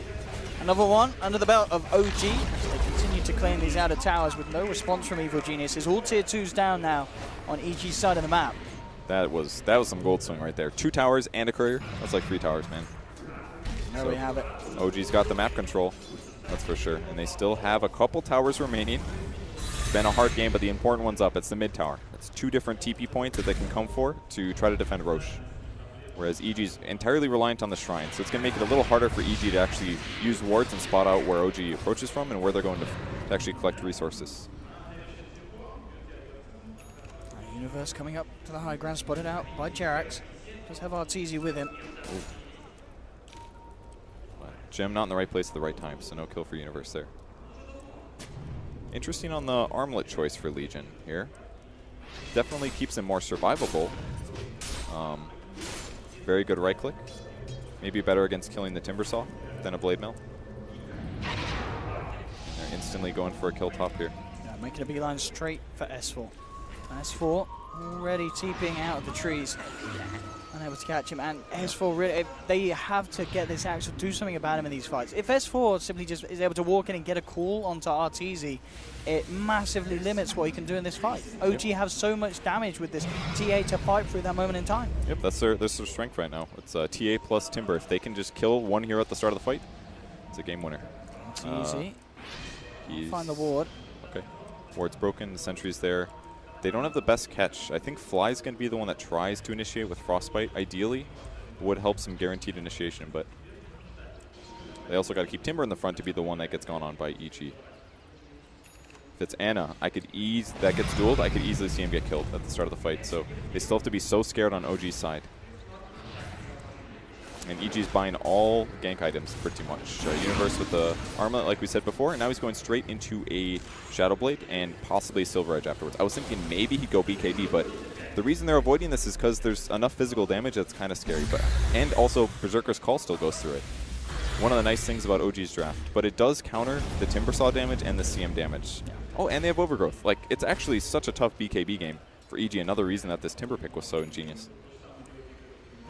another one under the belt of OG as they continue to claim these outer towers with no response from Evil Geniuses. All Tier 2s down now on EG's side of the map. That was some gold swing right there. 2 towers and a courier. That's like 3 towers, man. There we have it. OG's got the map control, that's for sure. And they still have a couple towers remaining. It's been a hard game, but the important one's up. It's the mid tower. It's 2 different TP points that they can come for to try to defend Roche. Whereas EG's entirely reliant on the shrine. So it's going to make it a little harder for EG to actually use wards and spot out where OG approaches from and where they're going to actually collect resources. Universe coming up to the high ground, spotted out by Jerax. Does have Arteezy with him. Gem not in the right place at the right time, so no kill for Universe there. Interesting on the armlet choice for Legion here. Definitely keeps him more survivable. Very good right click. Maybe better against killing the Timbersaw than a Blade Mill. They're instantly going for a kill top here. Yeah, making a beeline straight for S4. S4 already TPing out of the trees. Unable to catch him, and S4 really, they have to get this Axe or do something about him in these fights. If S4 simply just is able to walk in and get a call onto Arteezy, it massively limits what he can do in this fight. OG have so much damage with this TA to fight through that moment in time. Yep, that's their strength right now. It's TA plus Timber. If they can just kill one hero at the start of the fight, it's a game winner. Arteezy. Find the ward. Okay. Ward's broken, the sentry's there. They don't have the best catch. I think Fly's going to be the one that tries to initiate with Frostbite. Ideally, would help some guaranteed initiation, but they also got to keep Timber in the front to be the one that gets gone on by EG. If it's Ana, that gets dueled, I could easily see him get killed at the start of the fight. So they still have to be so scared on OG's side. And EG's buying all gank items pretty much. Universe with the armlet, like we said before, and now he's going straight into a Shadow Blade and possibly a Silver Edge afterwards. I was thinking maybe he'd go BKB, but the reason they're avoiding this is because there's enough physical damage that's kind of scary. And also, Berserker's Call still goes through it. One of the nice things about OG's draft. But it does counter the Timbersaw damage and the CM damage. Oh, and they have Overgrowth. Like, it's actually such a tough BKB game for EG. Another reason that this Timber pick was so ingenious.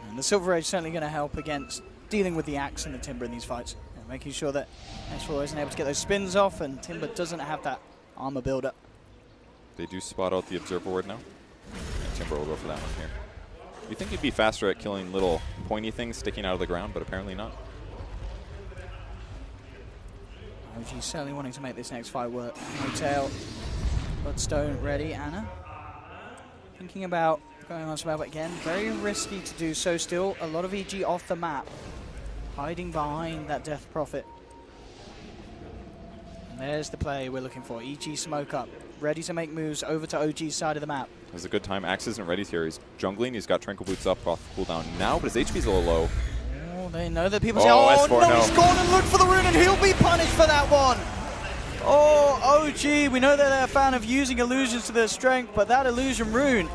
And the Silver Edge certainly going to help against dealing with the Axe and the Timber in these fights. And making sure that S4 isn't able to get those spins off and Timber doesn't have that armor build-up. They do spot out the Observer Ward now. And Timber will go for that one here. You'd think he'd be faster at killing little pointy things sticking out of the ground, but apparently not. OG certainly wanting to make this next fight work. Hotel, Bloodstone ready. Ana thinking about going on Smell, but again, very risky to do so. Still, a lot of EG off the map, hiding behind that Death Prophet. And there's the play we're looking for. EG smoke up, ready to make moves over to OG's side of the map. It's a good time. Axe isn't ready here. He's jungling. He's got Tranquil Boots up off cooldown now, but his HP's a little low. Oh, they know that people say, oh, S4, no, he's gone and looked for the rune, and he'll be punished for that one. Oh, OG, we know that they're a fan of using illusions to their strength, but that illusion rune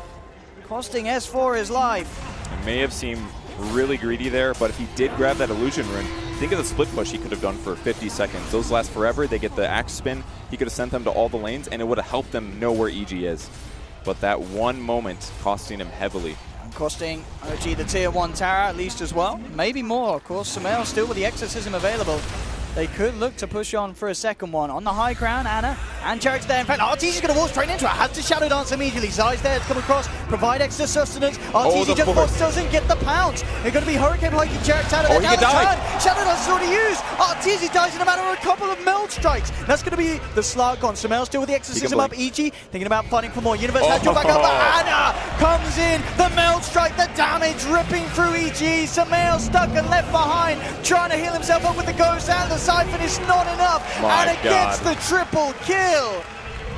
costing S4 his life. It may have seemed really greedy there, but if he did grab that illusion rune, think of the split push he could have done for 50 seconds. Those last forever. They get the Axe spin. He could have sent them to all the lanes, and it would have helped them know where EG is. But that one moment costing him heavily. And costing OG the tier 1 tower at least as well. Maybe more, of course. Sumail still with the exorcism available. They could look to push on for a second one. On the high ground, Ana And Jarek's there. In fact, RTZ's going to walk straight into it. Has to Shadow Dance immediately. Zai's there to come across, provide extra sustenance. RTZ just force doesn't get the pounce. They're going to be Hurricane hiking Jarek's out of there. Now the turn. Shadow Dance is already used. RTZ dies in a matter of a couple of meld strikes. That's going to be the Slark gone. Sumail still with the exorcism up. EG thinking about fighting for more. Universe has to back up. Anna comes in. The meld strike, the damage ripping through EG. Sumail stuck and left behind, trying to heal himself up with the ghost, and the siphon is not enough. Anna gets the triple kill.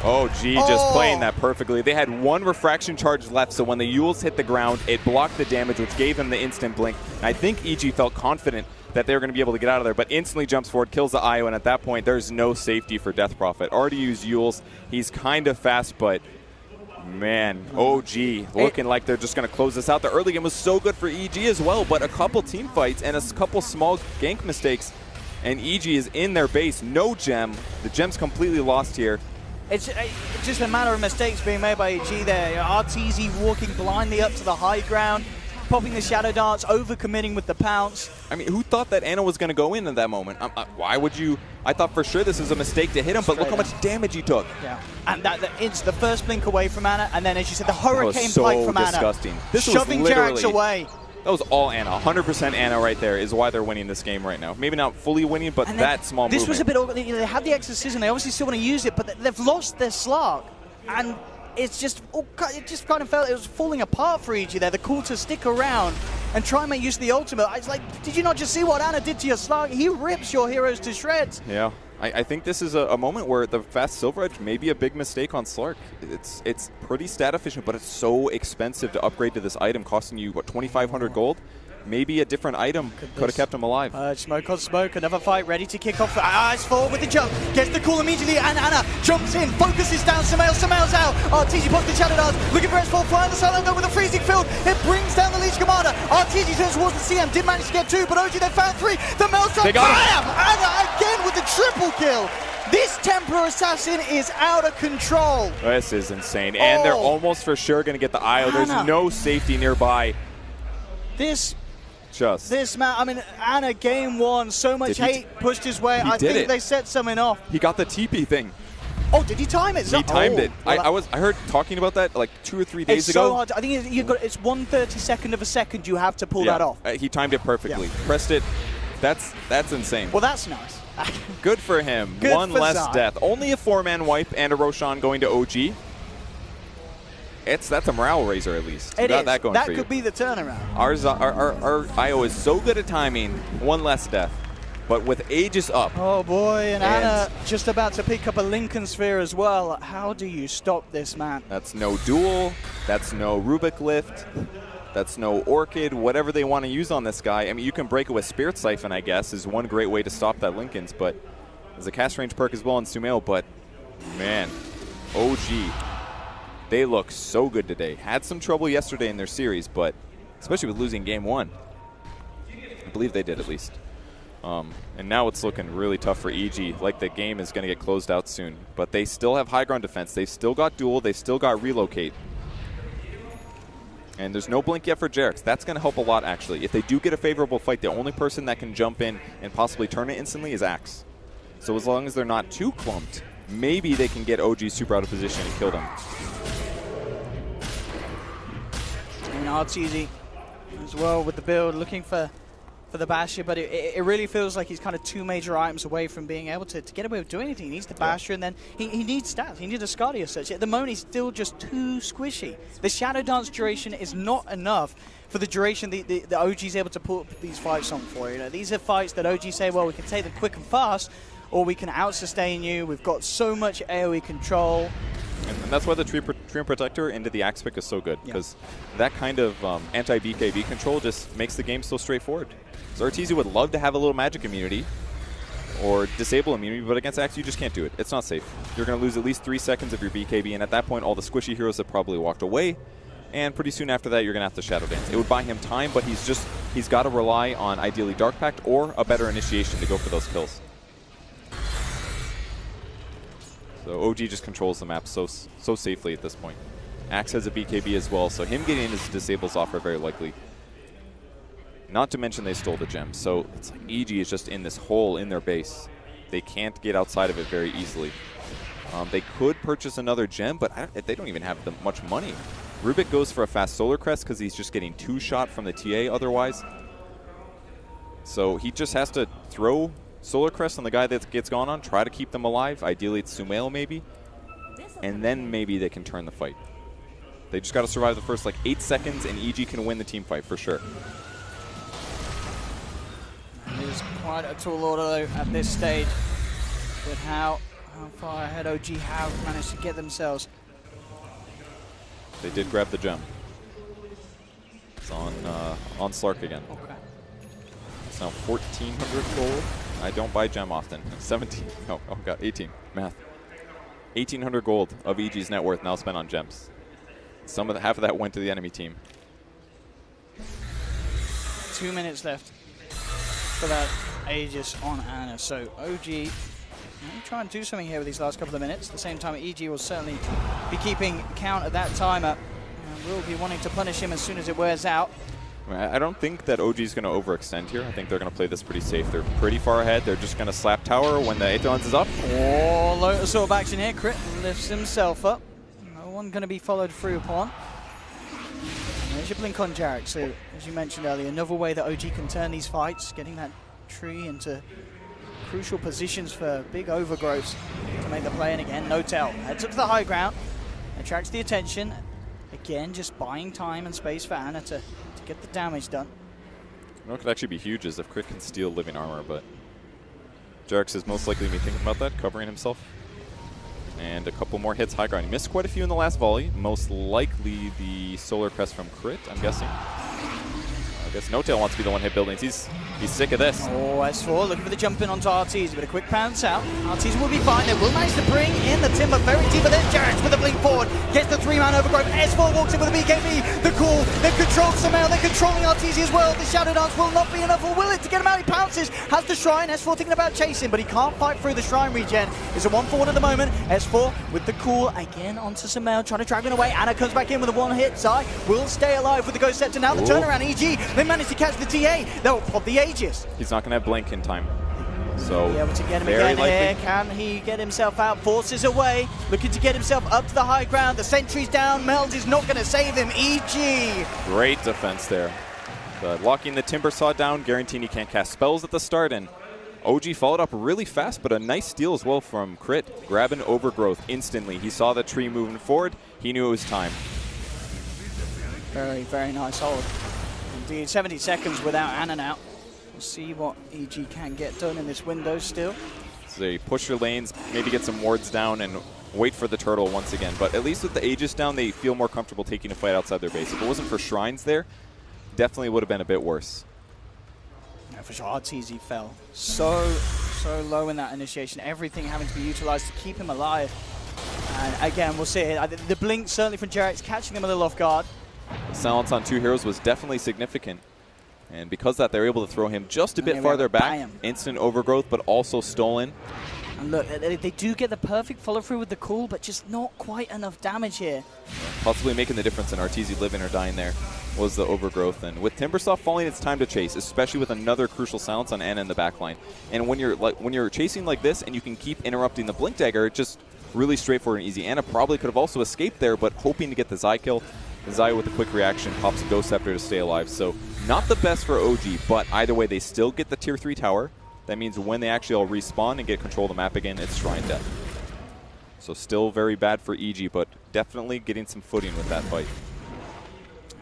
OG just playing that perfectly. They had one refraction charge left, so when the Yules hit the ground, it blocked the damage, which gave him the instant blink. And I think EG felt confident that they were going to be able to get out of there, but instantly jumps forward, kills the IO, and at that point, there's no safety for Death Prophet. Already used Yules. He's kind of fast, but man, OG looking like they're just going to close this out. The early game was so good for EG as well, but a couple team fights and a couple small gank mistakes, and EG is in their base. No gem. The gem's completely lost here. It's just a matter of mistakes being made by EG there. You know, RTZ walking blindly up to the high ground, popping the Shadow Dance, over-committing with the pounce. I mean, who thought that Ana was going to go in at that moment? Why would you? I thought for sure this was a mistake to hit him, but look how much damage he took. Yeah, and it's the first blink away from Ana, and then, as you said, the hurricane pipe from Ana. Disgusting. This shoving was Jarek's away. That was all Ana. 100% Ana right there is why they're winning this game right now. Maybe not fully winning, but that small movement. This was a bit, they had the exorcism, they obviously still want to use it, but they've lost their Slark. And it's just, it just kind of felt it was falling apart for EG there. The call to stick around and try and make use of the ultimate. It's like, did you not just see what Ana did to your Slark? He rips your heroes to shreds. Yeah. I think this is a moment where the fast Silver Edge may be a big mistake on Slark. It's pretty stat efficient, but it's so expensive to upgrade to this item, costing you, what, 2,500 gold? Maybe a different item could have kept him alive. Smoke on smoke, another fight ready to kick off. Eyes forward with the jump, gets the call immediately, and Ana jumps in, focuses down Sumail's out. RTZ pops the Shadow Dance, looking for S4, flying the silo with a freezing field. It brings down the Legion Commander. RTZ turns towards the CM, did manage to get two, but OG they found three. The Maelstrom, bam! Ana again with the triple kill. This Temper Assassin is out of control. This is insane, and they're almost for sure going to get the IO. There's no safety nearby. This man, I mean, Ana game one, so much hate pushed his way. I think they set something off. He got the TP thing. Oh, did he time it? He timed it. Well, I heard talking about that like 2 or 3 days ago. So hard. I think it's 1/32nd of a second you have to pull that off. He timed it perfectly. Pressed it. That's insane. Well, that's nice. Good for him. Good One for less Zai. death. Only a 4-man wipe and a Roshan going to OG. That's a morale raiser at least. It got is. That going That for could you. be the turnaround. Our IO is so good at timing. One less death. But with Aegis up. Oh boy, and Ana just about to pick up a Lincoln Sphere as well. How do you stop this man? That's no duel. That's no Rubik lift. That's no Orchid. Whatever they want to use on this guy. I mean, you can break it with Spirit Siphon, I guess, is one great way to stop that Lincoln's. But there's a cast range perk as well in Sumail. But man, OG. They look so good today. Had some trouble yesterday in their series, but especially with losing game one. I believe they did at least. And now it's looking really tough for EG. Like the game is going to get closed out soon. But they still have high ground defense. They've still got duel. They've still got relocate. And there's no blink yet for Jarek's. That's going to help a lot, actually. If they do get a favorable fight, the only person that can jump in and possibly turn it instantly is Axe. So as long as they're not too clumped, maybe they can get OG super out of position and kill them. And RTZ as well with the build, looking for the Basher, but it really feels like he's kind of 2 major items away from being able to get away with doing anything. He needs the Basher, and then he needs stats. He needs a Scardia as such. At the moment, he's still just too squishy. The Shadow Dance duration is not enough for the duration the OG's able to put these fights on for. You know, these are fights that OG say, well, we can take them quick and fast, or we can out-sustain you. We've got so much AoE control. And that's why the Tree Protector into the Axe pick is so good, because that kind of anti-BKB control just makes the game so straightforward. So RTZ would love to have a little magic immunity or disable immunity, but against Axe you just can't do it. It's not safe. You're going to lose at least 3 seconds of your BKB, and at that point all the squishy heroes have probably walked away, and pretty soon after that you're going to have to Shadow Dance. It would buy him time, but he's got to rely on ideally Dark Pact or a better initiation to go for those kills. So OG just controls the map so safely at this point. Axe has a BKB as well, so him getting his disables off are very likely. Not to mention they stole the gem, so it's like EG is just in this hole in their base. They can't get outside of it very easily. They could purchase another gem, but they don't even have much money. Rubik goes for a fast Solar Crest because he's just getting 2-shot from the TA otherwise. So he just has to throw Solar Crest on the guy that gets gone on, try to keep them alive. Ideally, it's Sumail maybe. And then maybe they can turn the fight. They just got to survive the first like 8 seconds, and EG can win the team fight for sure. It is quite a tall order though at this stage with how far ahead OG have managed to get themselves. They did grab the gem. It's on Slark again. Okay. It's now 1,400 gold. I don't buy gem often. 17. Oh god, 18. Math. 1,800 gold of EG's net worth now spent on gems. Half of that went to the enemy team. 2 minutes left for that Aegis on Ana. So OG try and do something here with these last couple of minutes. At the same time, EG will certainly be keeping count at that timer. And will be wanting to punish him as soon as it wears out. I don't think that OG is going to overextend here. I think they're going to play this pretty safe. They're pretty far ahead. They're just going to slap tower when the Aetherlens is up. Oh, Lotus Orb action here. Crit lifts himself up. No one going to be followed through upon. And there's your blink on Jarek. So, as you mentioned earlier, another way that OG can turn these fights, getting that tree into crucial positions for big overgrowths to make the play. And again, Notel heads up to the high ground, attracts the attention. Again, just buying time and space for Ana to get the damage done. You know what could actually be huge is if Crit can steal living armor, but Jarex is most likely to be thinking about that, covering himself. And a couple more hits high ground. He missed quite a few in the last volley, most likely the Solar Crest from Crit, I'm guessing. I guess Notail wants to be the one hit buildings. He's sick of this. Oh, S4 looking for the jump in onto Arteezy, but a quick pounce out. Arteezy will be fine. They will manage to bring in the Timber very deep, but then Jarex with a blink forward gets the 3-man overgrowth. S4 walks in with a BKB. The cool. They've controlled Sumail. They're controlling Arteezy as well. The Shadow Dance will not be enough, or will it, to get him out? He pounces. Has the Shrine. S4 thinking about chasing, but he can't fight through the Shrine regen. It's a 1-4 at the moment. S4 with the cool again onto Sumail, trying to drag him away. Ana comes back in with a one-hit. Zai will stay alive with the Ghost Scepter. Now the turnaround. EG, they managed to catch the TA. They'll pop the Aegis. He's not going to have blink in time. So be able to get him again here. Can he get himself out? Forces away. Looking to get himself up to the high ground. The sentry's down. Melds is not going to save him. EG. Great defense there. Locking the Timber Saw down, guaranteeing he can't cast spells at the start, and OG followed up really fast, but a nice steal as well from Crit. Grabbing Overgrowth instantly. He saw the tree moving forward. He knew it was time. Very, very nice hold. Indeed, 70 seconds without Ana now. We'll see what EG can get done in this window still. So they push their lanes, maybe get some wards down and wait for the turtle once again. But at least with the Aegis down, they feel more comfortable taking a fight outside their base. If it wasn't for Shrines there, definitely would have been a bit worse. Yeah, for sure, Arteezy fell so low in that initiation. Everything having to be utilized to keep him alive. And again, we'll see it. The blink certainly from Jarek's catching him a little off guard. Silence on 2 heroes was definitely significant. And because of that, they're able to throw him just a bit farther back. Instant overgrowth, but also stolen. And look, they do get the perfect follow-through with the cool, but just not quite enough damage here. Possibly making the difference in Arteezy living or dying there was the overgrowth. And with Timbersaw falling, it's time to chase, especially with another crucial silence on Ana in the backline. And when you're chasing like this and you can keep interrupting the Blink Dagger, it's just really straightforward and easy. Ana probably could have also escaped there, but hoping to get the Zai kill. Zai with a quick reaction pops a Ghost Scepter to stay alive. So not the best for OG, but either way, they still get the tier 3 tower. That means when they actually all respawn and get control of the map again, it's Shrine Death. So still very bad for EG, but definitely getting some footing with that fight.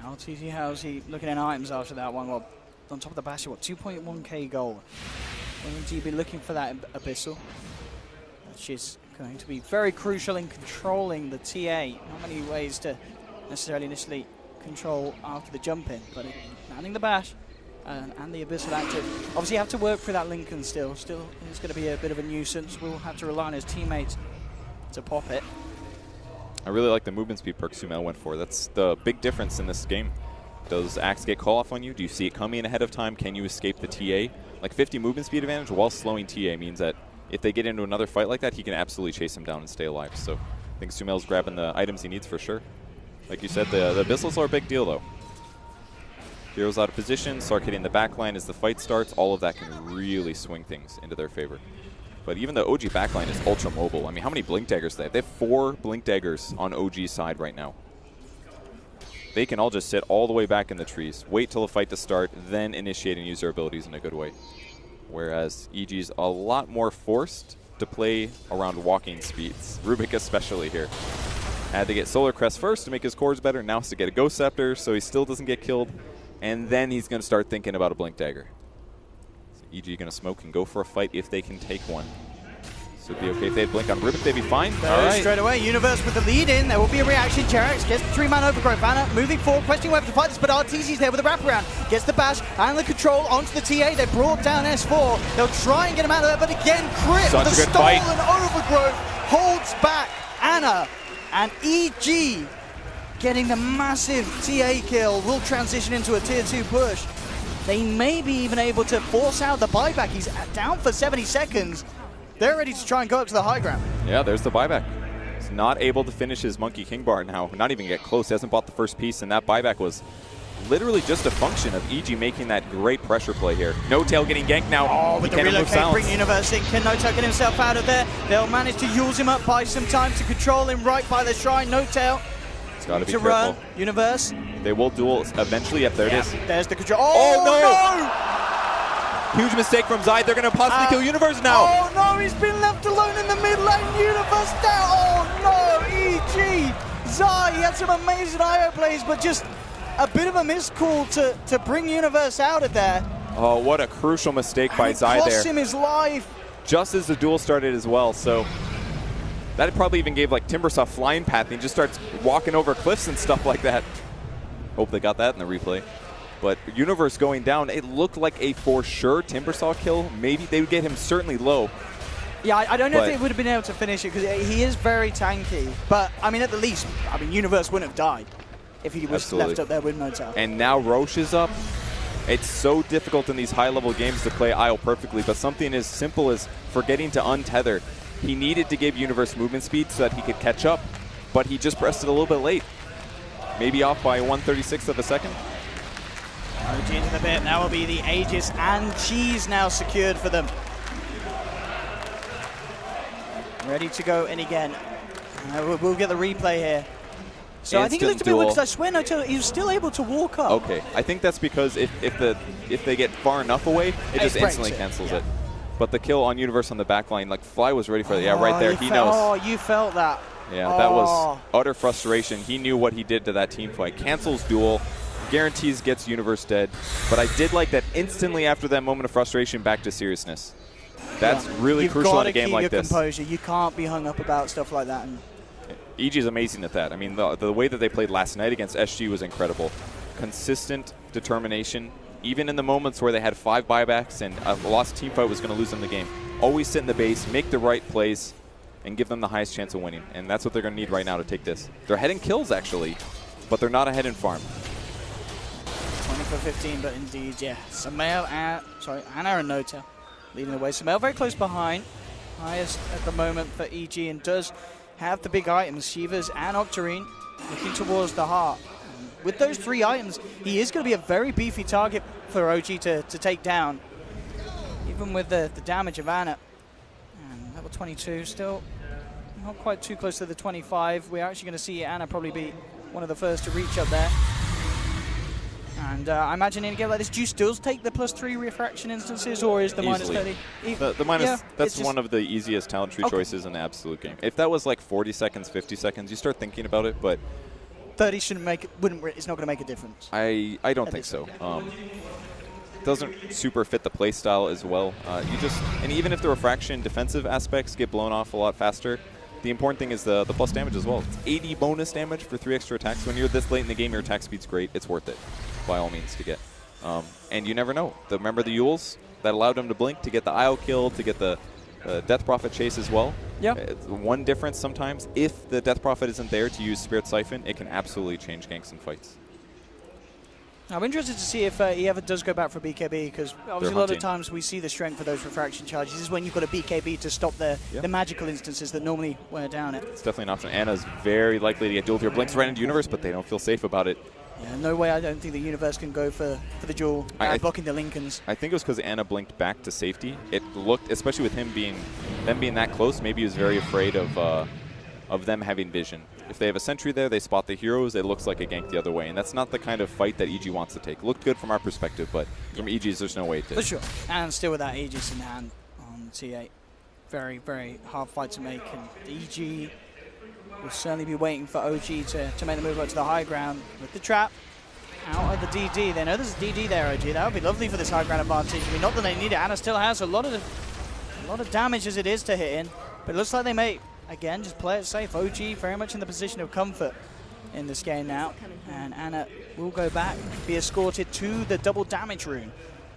Arteezy, how's he looking at items after that one? Well, on top of the Bastion, what, 2.1k gold. Will he be looking for that Abyssal? Which is going to be very crucial in controlling the TA. Not many ways to necessarily initially control after the jump in, but manning the bash and the Abyssal active. Obviously, you have to work through that Lincoln still. Still, it's going to be a bit of a nuisance. We'll have to rely on his teammates to pop it. I really like the movement speed perk Sumail went for. That's the big difference in this game. Does Axe get call off on you? Do you see it coming ahead of time? Can you escape the TA? Like 50 movement speed advantage while slowing TA means that if they get into another fight like that, he can absolutely chase him down and stay alive. So I think Sumail's grabbing the items he needs for sure. Like you said, the Abyssals are a big deal, though. Heroes out of position, Sark hitting the backline as the fight starts. All of that can really swing things into their favor. But even the OG backline is ultra mobile. I mean, how many Blink Daggers do they have? They have 4 Blink Daggers on OG's side right now. They can all just sit all the way back in the trees, wait till the fight to start, then initiate and use their abilities in a good way. Whereas EG's a lot more forced to play around walking speeds. Rubik especially here. Had to get Solar Crest first to make his cores better. Now has to get a Ghost Scepter so he still doesn't get killed. And then he's going to start thinking about a Blink Dagger. So EG going to smoke and go for a fight if they can take one. So it'd be okay if they had Blink on Rubik, they'd be fine. All right. Straight away, Universe with the lead in. There will be a reaction. Jerax gets the 3-man overgrowth banner, moving forward, questioning whether to fight this, but RTZ's there with a wraparound. Gets the bash and the control onto the TA. They brought down S4. They'll try and get him out of there, but again, Crit with the stolen overgrowth holds back Ana. And EG getting the massive TA kill will transition into a tier 2 push. They may be even able to force out the buyback. He's down for 70 seconds. They're ready to try and go up to the high ground. Yeah, there's the buyback. He's not able to finish his Monkey King bar now. Not even get close. He hasn't bought the first piece, and that buyback was literally just a function of EG making that great pressure play here. No Tail getting ganked now. Oh, with the relocate, bring Universe in. Can No Tail get himself out of there? They'll manage to use him up, buy some time to control him right by the shrine. No Tail. It's got to be careful. Run. Universe. They will duel eventually. Yep, there it is. There's the control. Oh, no! Huge mistake from Zai. They're going to possibly kill Universe now. Oh, no, he's been left alone in the mid lane. Universe down. Oh, no, EG. Zai, he had some amazing IO plays, but just a bit of a miscall to bring Universe out of there. Oh, what a crucial mistake by Zai there. It cost him his life. Just as the duel started as well, so that probably even gave like Timbersaw flying path, and he just starts walking over cliffs and stuff like that. Hope they got that in the replay. But Universe going down, it looked like a for sure Timbersaw kill. Maybe they would get him certainly low. Yeah, I don't know if they would have been able to finish it because he is very tanky. But, I mean, at the least, Universe wouldn't have died if he was left up there with No Tail. And now Roche is up. It's so difficult in these high-level games to play Isle perfectly, but something as simple as forgetting to untether. He needed to give Universe movement speed so that he could catch up, but he just pressed it a little bit late. Maybe off by 1/36th of a second. OG into the bit. That will be the Aegis and Cheese now secured for them. Ready to go in again. We'll get the replay here. So I think it looked a bit weird because I swear No Tail, he was still able to walk up. Okay, I think that's because if they get far enough away, it just instantly cancels it. But the kill on Universe on the back line, like Fly was ready for it. Yeah, right there, he knows. Oh, you felt that. Yeah, that was utter frustration. He knew what he did to that team fight. Cancels duel, guarantees gets Universe dead. But I did like that instantly after that moment of frustration, back to seriousness. That's really crucial in a game like this. You've got to keep your composure. You can't be hung up about stuff like that. And EG is amazing at that. I mean, the way that they played last night against SG was incredible. Consistent determination, even in the moments where they had 5 buybacks and a lost team fight was going to lose them the game. Always sit in the base, make the right plays, and give them the highest chance of winning. And that's what they're going to need right now to take this. They're ahead in kills, actually, but they're not ahead in farm. 20 for 15, but indeed, yeah. Samael and, Ana and No Tail leading the way. Samael very close behind. Highest at the moment for EG, and does have the big items, Shivas and Octarine, looking towards the heart. With those 3 items, he is going to be a very beefy target for OG to take down, even with the damage of Ana. And level 22, still not quite too close to the 25. We're actually going to see Ana probably be one of the first to reach up there. And I imagine in a game like this, do you still take the +3 refraction instances, or is the -30? The minus, that's one of the easiest talent tree choices in the absolute game. If that was like 40 seconds, 50 seconds, you start thinking about it, but 30 shouldn't make it, it's not going to make a difference. I don't think so. Doesn't super fit the play style as well. And even if the refraction defensive aspects get blown off a lot faster, the important thing is the plus damage as well. It's 80 bonus damage for 3 extra attacks. When you're this late in the game, your attack speed's great. It's worth it, by all means, to get. And you never know. Remember the Yules that allowed him to blink, to get the IO kill, to get the Death Prophet chase as well? Yeah. One difference sometimes, if the Death Prophet isn't there to use Spirit Siphon, it can absolutely change ganks and fights. I'm interested to see if he ever does go back for BKB, because obviously a lot of times we see the strength for those refraction charges. This is when you've got a BKB to stop the magical instances that normally wear down it. It's definitely an option. Ana's very likely to get dueled here. Blinks right into Universe, but they don't feel safe about it. Yeah, no way I don't think the Universe can go for the duel, blocking the Lincolns. I think it was because Ana blinked back to safety. It looked, especially with him being them being that close, maybe he was very afraid of them having vision. If they have a sentry there, they spot the heroes, it looks like a gank the other way. And that's not the kind of fight that EG wants to take. Looked good from our perspective, but from EG's, there's no way to. For sure. And still with that Aegis in hand on T8. Very, very hard fight to make. And EG will certainly be waiting for OG to make the move up to the high ground with the trap. Out of the DD. They know there's a DD there, OG. That would be lovely for this high ground advantage. I mean, not that they need it. Anna still has a lot of damage as it is to hit in. But it looks like they may, again, just play it safe. OG very much in the position of comfort in this game now. And Anna will go back, be escorted to the double damage rune,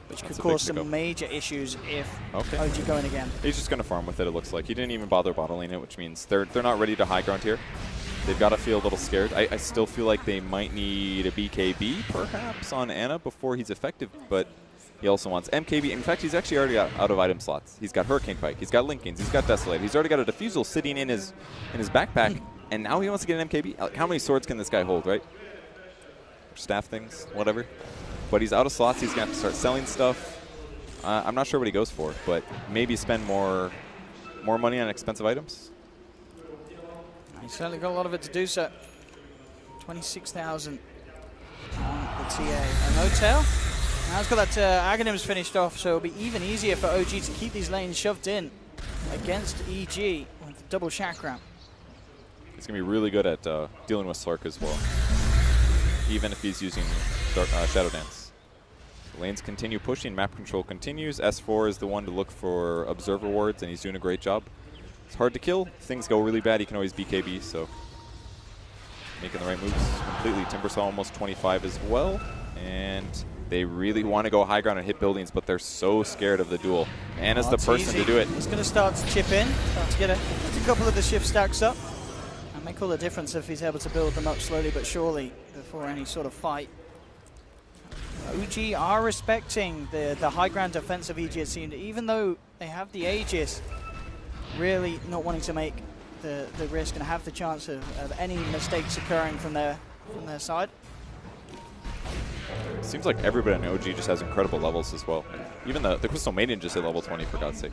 which could cause some major issues if OG going again. He's just going to farm with it, it looks like. He didn't even bother bottling it, which means they're not ready to high ground here. They've got to feel a little scared. I still feel like they might need a BKB, perhaps, on Anna before he's effective, but he also wants MKB. In fact, he's actually already out of item slots. He's got Hurricane Pike, he's got Linkings, he's got Desolate, he's already got a Diffusal sitting in his backpack, and now he wants to get an MKB. Like, how many swords can this guy hold, right? Staff things, whatever. But he's out of slots, he's going to have to start selling stuff. I'm not sure what he goes for, but maybe spend more money on expensive items. He's certainly got a lot of it to do so. 26,000 on the TA. And no tail. Now he's got that Aghanims finished off, so it'll be even easier for OG to keep these lanes shoved in against EG with double Chakram. He's going to be really good at dealing with Slurk as well, even if he's using Shadow Dance. The lanes continue pushing, map control continues. S4 is the one to look for Observer wards, and he's doing a great job. It's hard to kill. If things go really bad, he can always BKB, so making the right moves completely. Timbersaw almost 25 as well, and they really want to go high ground and hit buildings, but they're so scared of the duel. Anna's the person to do it. He's going to start to chip in, start to get a couple of the shift stacks up, and make all the difference if he's able to build them up slowly but surely before any sort of fight. OG are respecting the high ground defense of EG, it seemed, even though they have the Aegis. Really not wanting to make the risk and have the chance of any mistakes occurring from their side. Seems like everybody in OG just has incredible levels as well. Even the Crystal Maiden just hit level 20, for God's sake.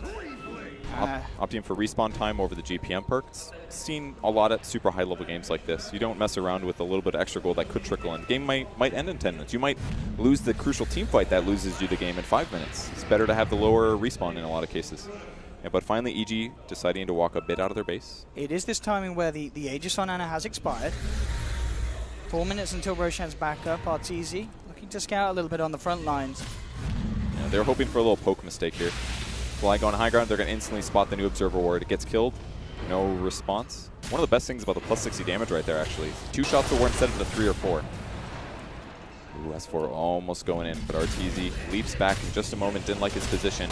Opting for respawn time over the GPM perks. Seen a lot at super high level games like this. You don't mess around with a little bit of extra gold that could trickle in. The game might end in 10 minutes. You might lose the crucial team fight that loses you the game in 5 minutes. It's better to have the lower respawn in a lot of cases. Yeah, but finally EG deciding to walk a bit out of their base. It is this timing where the Aegis on Anna has expired. 4 minutes until Roshan's back up. Arteezy looking to scout a little bit on the front lines. Yeah, they're hoping for a little poke mistake here. Fly going high ground, they're going to instantly spot the new Observer ward. It gets killed. No response. One of the best things about the plus 60 damage right there, actually. 2 shots to ward instead of the 3 or 4. Ooh, S4 almost going in, but Arteezy leaps back in just a moment, didn't like his position.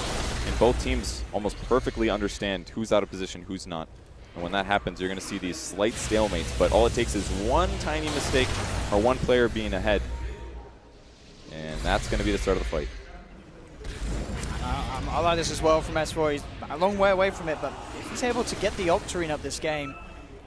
And both teams almost perfectly understand who's out of position, who's not. And when that happens, you're going to see these slight stalemates, but all it takes is one tiny mistake or one player being ahead. And that's going to be the start of the fight. I like this as well from S4. He's a long way away from it, but if he's able to get the Octarine up this game,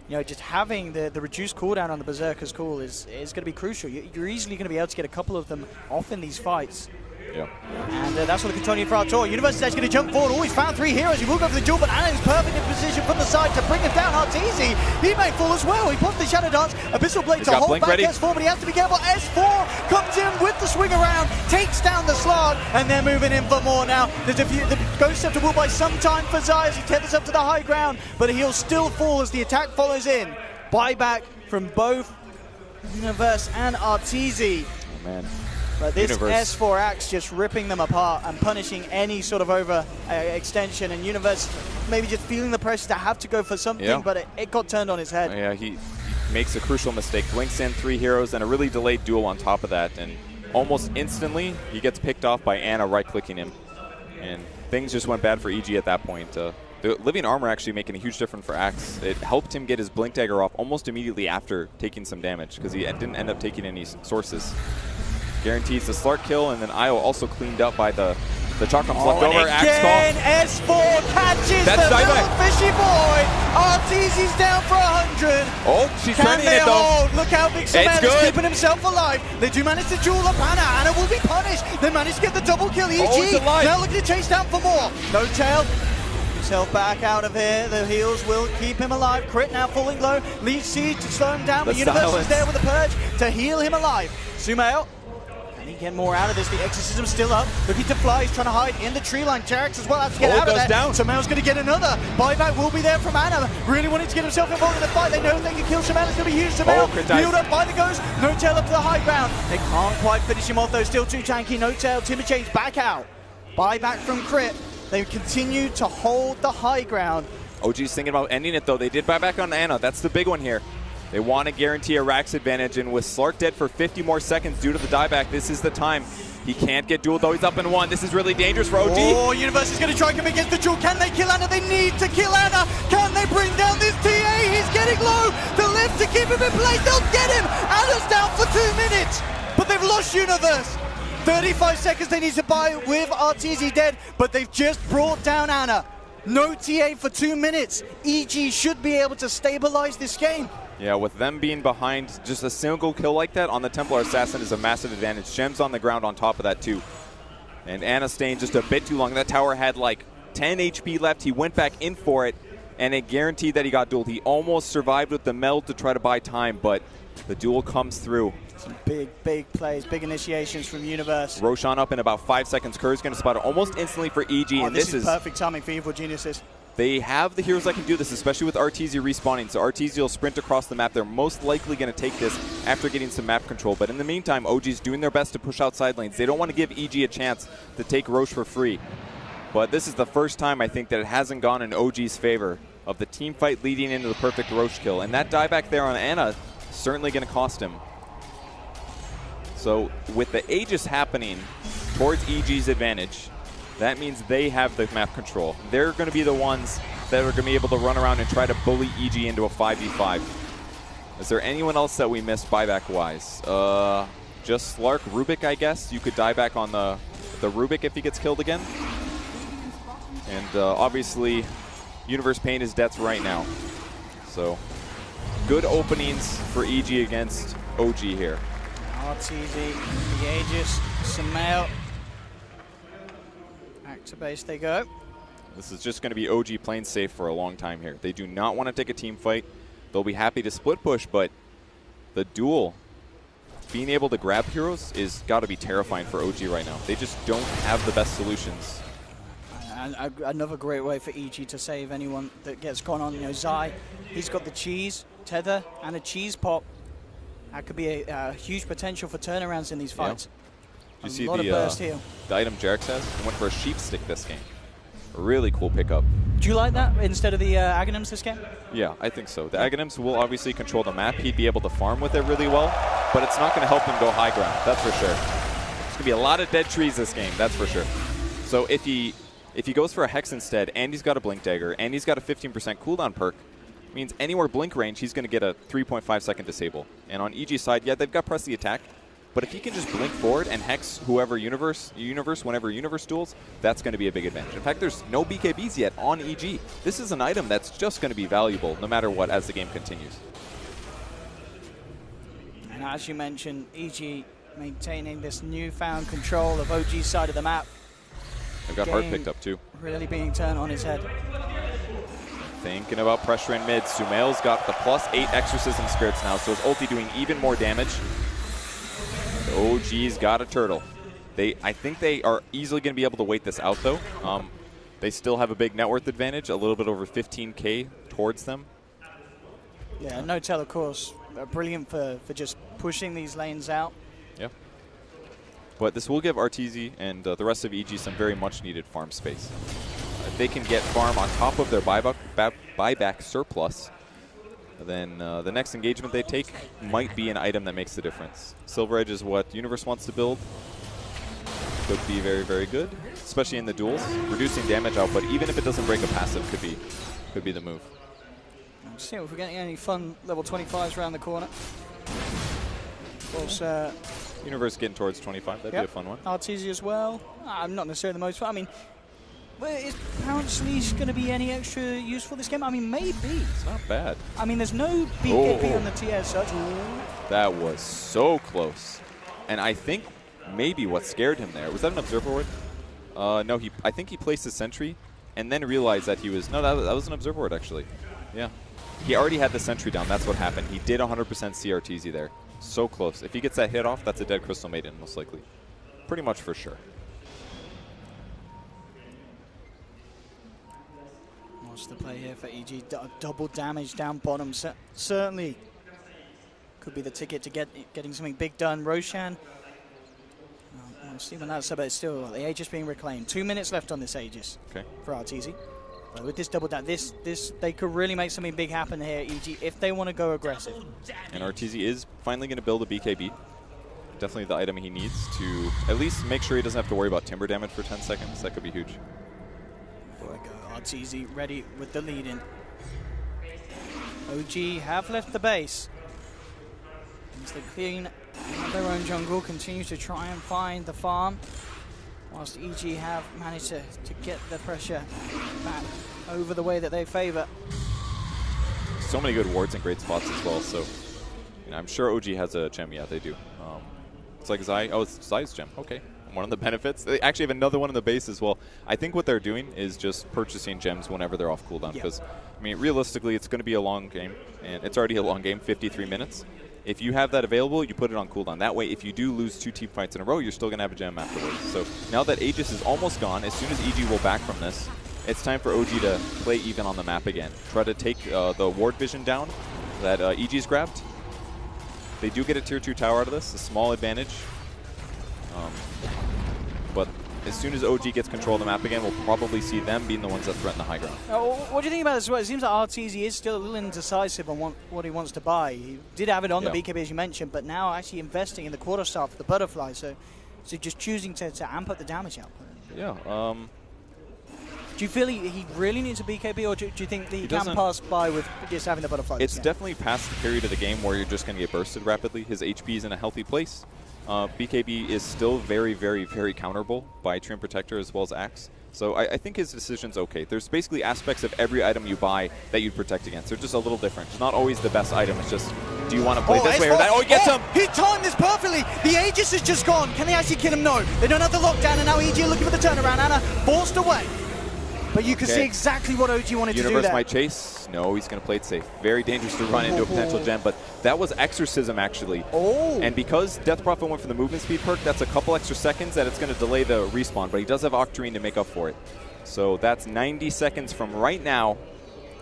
you know, just having the reduced cooldown on the Berserker's Call is going to be crucial. You're easily going to be able to get a couple of them off in these fights. Yeah. And that's what the Continue for our tour. Universe is actually going to jump forward. Always found 3 heroes. He will go for the duel, but Anna is perfect in position from the side to bring him down. Arteezy, he may fall as well. He pops the Shadow Dance. Abyssal Blade to hold back ready. S4, but he has to be careful. S4 comes in with the swing around, takes down the Slug, and they're moving in for more now. The Ghost Scepter will buy some time for Zai as he tethers up to the high ground, but he'll still fall as the attack follows in. Buyback from both Universe and Arteezy. Oh, man. But this S4 Axe just ripping them apart and punishing any sort of over extension, and Universe maybe just feeling the pressure to have to go for something, but it got turned on his head. Yeah, he makes a crucial mistake, blinks in 3 heroes and a really delayed duel on top of that, and almost instantly he gets picked off by Anna right-clicking him. And things just went bad for EG at that point. The Living Armor actually making a huge difference for Axe. It helped him get his Blink Dagger off almost immediately after taking some damage, because he didn't end up taking any sources. Guarantees the Slark kill, and then Io also cleaned up by the Chakrams left over. Axe call. S4 catches the little fishy boy. Arteezy's down for 100. Oh, she's turning it though. Look how big Samel is keeping himself alive. They do manage to duel up Anna. Anna will be punished. They manage to get the double kill. EG now looking to chase down for more. No tail. himself back out of here. The heals will keep him alive. Crit now falling low. Leads Siege to slow him down, but Universe is there with a purge to heal him alive. Sumail, can he get more out of this? The exorcism's still up. Looking to fly. He's trying to hide in the tree line. Jarex as well has to get out of there. Down. Sumail's going to get another. Buyback will be there from Ana. Really wanting to get himself involved in the fight. They know if they can kill Sumail, it's going to be huge. Sumail healed up by the Ghost. No Tail up to the high ground. They can't quite finish him off though. Still too tanky. No Tail. Timberchain's back out. Buyback from Crit. They continue to hold the high ground. OG's thinking about ending it though. They did buy back on Ana. That's the big one here. They want to guarantee a Rax advantage, and with Slark dead for 50 more seconds due to the dieback, this is the time. He can't get dueled though. He's up in one. This is really dangerous for OG. Oh, Universe is going to try to come against the duel. Can they kill Ana? They need to kill Ana. Can they bring down this TA? He's getting low. The lift to keep him in place. They'll get him. Ana's down for 2 minutes, but they've lost Universe. 35 seconds they need to buy with Arteezy dead, but they've just brought down Ana. No TA for 2 minutes. EG should be able to stabilize this game. Yeah, with them being behind, just a single kill like that on the Templar Assassin is a massive advantage. Gem's on the ground on top of that too. And Ana staying just a bit too long. That tower had like 10 HP left. He went back in for it, and it guaranteed that he got dueled. He almost survived with the meld to try to buy time, but the duel comes through. Some big plays, big initiations from Universe. Roshan up in about 5 seconds. Kerr's going to spot it almost instantly for EG, and this is perfect timing for Evil Geniuses. They have the heroes that can do this, especially with Arteezy respawning. So Arteezy will sprint across the map. They're most likely going to take this after getting some map control. But in the meantime, OG's doing their best to push out side lanes. They don't want to give EG a chance to take Roche for free. But this is the first time, I think, that it hasn't gone in OG's favor of the team fight leading into the perfect Roche kill. And that dieback there on Ana certainly going to cost him. So with the Aegis happening towards EG's advantage, that means they have the map control. They're going to be the ones that are going to be able to run around and try to bully EG into a 5v5. Is there anyone else that we missed buyback-wise? Just Slark, Rubik, I guess. You could die back on the Rubik if he gets killed again. And obviously, Universe paying his debts right now. So, good openings for EG against OG here. Arteezy, the Aegis, Sumail. Back to base they go. This is just going to be OG playing safe for a long time here. They do not want to take a team fight. They'll be happy to split push, but the duel, being able to grab heroes, is got to be terrifying for OG right now. They just don't have the best solutions. And another great way for EG to save anyone that gets gone on. You know, Zai, he's got the cheese, tether, and a cheese pop. That could be a huge potential for turnarounds in these fights. Yeah. You see the item Jarex has? He went for a sheep stick this game. A really cool pickup. Do you like that instead of the Aghanims this game? Yeah, I think so. The Aghanims will obviously control the map. He'd be able to farm with it really well, but it's not going to help him go high ground, that's for sure. There's going to be a lot of dead trees this game, that's for sure. So if he goes for a Hex instead, and he's got a Blink Dagger, and he's got a 15% cooldown perk, means anywhere Blink range, he's going to get a 3.5 second disable. And on EG's side, yeah, they've got press the attack, but if he can just blink forward and hex whoever universe whenever universe duels, that's going to be a big advantage. In fact, there's no BKBs yet on EG. This is an item that's just going to be valuable no matter what as the game continues. And as you mentioned, EG maintaining this newfound control of OG's side of the map. They've got hard picked up too. Really being turned on his head. Thinking about pressure in mid. Sumail's got the +8 Exorcism Spirits now, so his ulti doing even more damage. OG's got a turtle. I think they are easily going to be able to wait this out, though. They still have a big net worth advantage, a little bit over 15K towards them. Yeah, No Tell, of course, brilliant for just pushing these lanes out. Yeah. But this will give Arteezy and the rest of EG some very much needed farm space. They can get farm on top of their buyback surplus. Then the next engagement they take might be an item that makes the difference. Silver Edge is what Universe wants to build. Could be very, very good, especially in the duels. Reducing damage output, even if it doesn't break a passive, could be the move. Let's see if we're getting any fun level 25s around the corner. Of course, Universe getting towards 25, that'd be a fun one. Arteezy as well. Not necessarily the most fun. I mean, is Pounce Leash going to be any extra useful this game? I mean, maybe. It's not bad. I mean, there's no BKB on the TS as such. That was so close. And I think maybe what scared him there, was that an Observer Ward? No, I think he placed a sentry and then realized that he was, no, that was an observer ward actually. Yeah. He already had the sentry down, that's what happened. He did 100% CRTZ there. So close. If he gets that hit off, that's a dead Crystal Maiden, most likely. Pretty much for sure. What's the play here for EG? Double damage down bottom. Certainly could be the ticket to getting something big done. Roshan, we'll see when that's about. Still, the Aegis being reclaimed. 2 minutes left on this Aegis for RTZ. But with this double down, they could really make something big happen here, EG, if they want to go aggressive. And RTZ is finally going to build a BKB. Definitely the item he needs to at least make sure he doesn't have to worry about timber damage for 10 seconds. That could be huge. There we go. RTZ ready with the lead in. OG have left the base. As they clean their own jungle, continue to try and find the farm, whilst EG have managed to get the pressure back over the way that they favor. So many good wards and great spots as well, so I'm sure OG has a gem. Yeah, they do. It's like Zai. Oh, it's Zai's gem. Okay. One of the benefits. They actually have another one in the base as well. I think what they're doing is just purchasing gems whenever they're off cooldown, because, I mean, realistically, it's going to be a long game, and it's already a long game, 53 minutes. If you have that available, you put it on cooldown. That way, if you do lose 2 team fights in a row, you're still going to have a gem afterwards. So now that Aegis is almost gone, as soon as EG will back from this, it's time for OG to play even on the map again. Try to take the ward vision down that EG's grabbed. They do get a tier 2 tower out of this, a small advantage. But as soon as OG gets control of the map again, we'll probably see them being the ones that threaten the high ground. What do you think about this? Well, it seems like RTZ is still a little indecisive on what he wants to buy. He did have it on the BKB, as you mentioned, but now actually investing in the quarterstaff for the butterfly, so just choosing to amp up the damage output. Yeah. Do you feel he really needs a BKB, or do you think that he can pass by with just having the butterfly? It's definitely past the period of the game where you're just going to get bursted rapidly. His HP is in a healthy place. BKB is still very, very, very counterable by Treant Protector as well as Axe. So I think his decision's okay. There's basically aspects of every item you buy that you'd protect against. They're just a little different. It's not always the best item. It's just, do you want to play this way or that? Oh, he gets him! He timed this perfectly! The Aegis is just gone. Can they actually kill him? No. They don't have the lockdown, and now EG are looking for the turnaround. Anna forced away. But you can see exactly what OG wanted to do there. Universe might chase. No, he's going to play it safe. Very dangerous to run into a potential gem, but that was Exorcism, actually. Oh. And because Death Prophet went for the movement speed perk, that's a couple extra seconds that it's going to delay the respawn, but he does have Octarine to make up for it. So that's 90 seconds from right now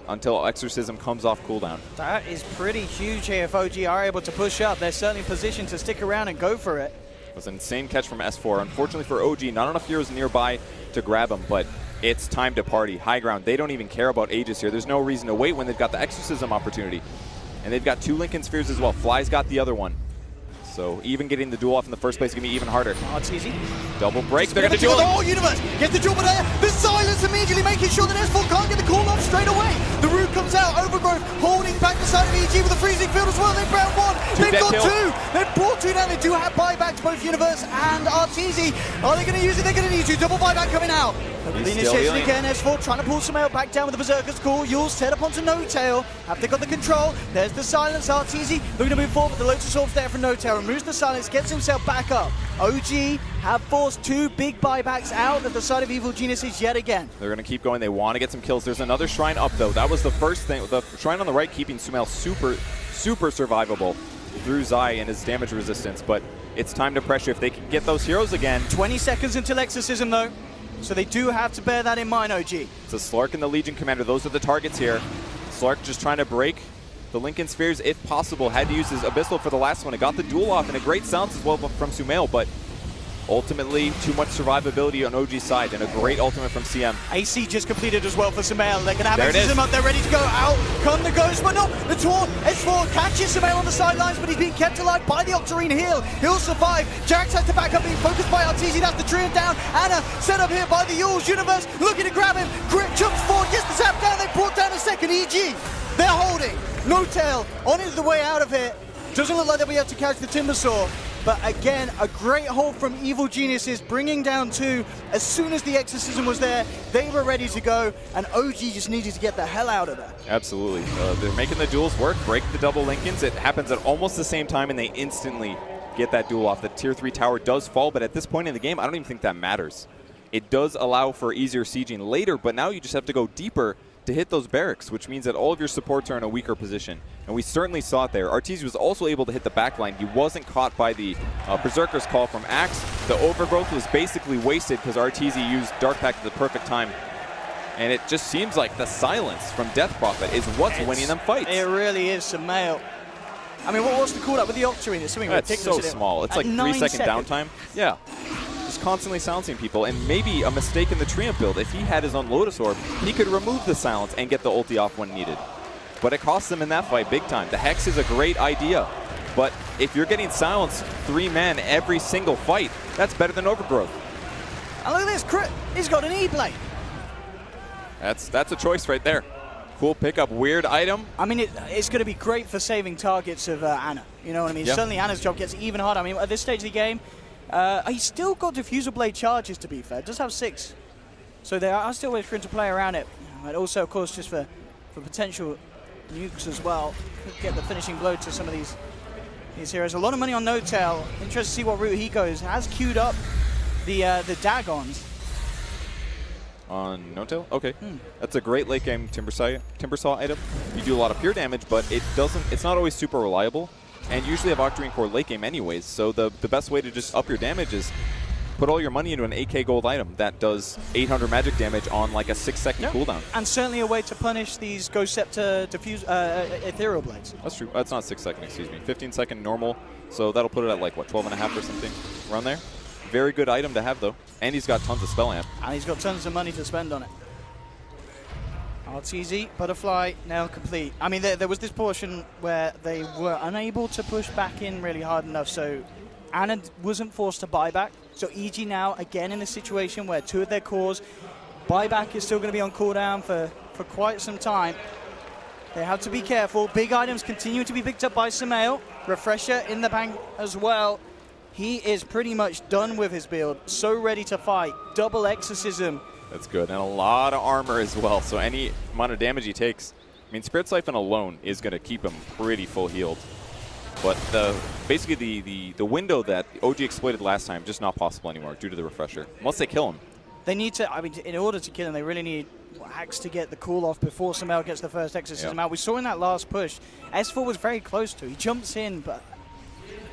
until Exorcism comes off cooldown. That is pretty huge here if OG are able to push up. They're certainly positioned to stick around and go for it. It was an insane catch from S4. Unfortunately for OG, not enough heroes nearby to grab him, but it's time to party. High ground. They don't even care about Aegis here. There's no reason to wait when they've got the Exorcism opportunity. And they've got 2 Lincoln Spheres as well. Fly's got the other one. So even getting the duel off in the first place is going to be even harder. Oh, it's easy. Double break. They're going to duel. The whole universe. Get the duel, but the silence immediately making sure that S4 can't get the call off straight away. The root comes out. Overgrowth holding back the side of EG with a freezing field as well. They've round 1. They've got 2. They've brought 2 down. They do have buybacks, both Universe and RTZ. Are they going to use it? They're going to need to. Double buyback coming out. The initiation again, S4 trying to pull some out back down with the Berserker's Call. Yule's set up onto No Tail. Have they got the control? There's the silence. RTZ looking to move forward, but the Lotus Orb's there for No Tail. Removes the silence, gets himself back up. OG have forced 2 big buybacks out at the side of Evil Geniuses yet again. They're going to keep going. They want to get some kills. There's another Shrine up, though. That was the first thing. The Shrine on the right keeping Sumail super survivable through Zai and his damage resistance, but it's time to pressure if they can get those heroes again. 20 seconds until Exorcism, though. So they do have to bear that in mind, OG. It's a Slark and the Legion Commander. Those are the targets here. Slark just trying to break the Lincoln Spheres if possible. Had to use his Abyssal for the last one. It got the duel off and a great silence as well from Sumail, but ultimately too much survivability on OG's side and a great ultimate from CM. AC just completed as well for Sumail. They're going to have Exorcism up. They're ready to go out. Come the Ghost, but no, the Taunt. S4 catches Sumail on the sidelines, but he's being kept alive by the Octarine heal. He'll survive. Jax has to back up, being focused by RTZ. That's the Treant down. Anna set up here by the Yules. Universe looking to grab him. Grit jumps forward, gets the zap down. They brought down a second EG. They're holding. No Tail on into the way out of here. Doesn't look like they'll be able to catch the Timbersaw. But again, a great hold from Evil Geniuses, bringing down 2. As soon as the Exorcism was there, they were ready to go, and OG just needed to get the hell out of there. Absolutely. They're making the duels work, break the double Lincolns. It happens at almost the same time, and they instantly get that duel off. The tier 3 tower does fall, but at this point in the game, I don't even think that matters. It does allow for easier sieging later, but now you just have to go deeper to hit those barracks, which means that all of your supports are in a weaker position. And we certainly saw it there. Arteezy was also able to hit the backline. He wasn't caught by the Berserker's call from Axe. The overgrowth was basically wasted because Arteezy used Dark Pact at the perfect time. And it just seems like the silence from Death Prophet is what's winning them fights. It really is, Sumail. I mean, what's the call up with the Octarine? It's something ridiculous. It's so small. It's like 3-second downtime. Yeah. Just constantly silencing people. And maybe a mistake in the Treant build. If he had his own Lotus Orb, he could remove the silence and get the ulti off when needed. But it costs him in that fight big time. The Hex is a great idea. But if you're getting silenced 3 men every single fight, that's better than Overgrowth. And look at this, crit. He's got an E-Blade. That's a choice right there. Cool pickup, weird item. I mean, it's going to be great for saving targets of Ana. You know what I mean? Yeah. Suddenly Ana's job gets even harder. I mean, at this stage of the game, he's still got Diffusal Blade charges, to be fair. Does have 6. So there are still ways for him to play around it. And also, of course, just for potential nukes as well. Could get the finishing blow to some of these heroes. A lot of money on No-Tail. Interested to see what route he goes. Has queued up the Dagons. On No-Tail? Okay. That's a great late game Timbersaw item. You do a lot of pure damage, but it's not always super reliable. And usually have Octarine Core late game anyways, so the best way to just up your damage is put all your money into an 8k gold item that does 800 magic damage on like a 6-second cooldown. And certainly a way to punish these Ghost Scepter Ethereal Blades. That's true. That's not 6-second, excuse me. 15-second normal, so that'll put it at like, what, 12.5 or something around there? Very good item to have, though. And he's got tons of spell amp. And he's got tons of money to spend on it. Arteezy, Butterfly, nail complete. I mean, there was this portion where they were unable to push back in really hard enough, so Ana wasn't forced to buy back. So EG now, again, in a situation where 2 of their cores, buyback is still going to be on cooldown for quite some time. They have to be careful. Big items continue to be picked up by Sumail. Refresher in the bank as well. He is pretty much done with his build, so ready to fight. Double Exorcism. That's good, and a lot of armor as well, so any amount of damage he takes, I mean, Spirit Siphon alone is going to keep him pretty full healed. But basically the window that OG exploited last time, just not possible anymore due to the Refresher, unless they kill him. They need to, I mean, in order to kill him, they really need Axe to get the cool off before Sumail gets the first Exorcism out. We saw in that last push, S4 was very close to. He jumps in, but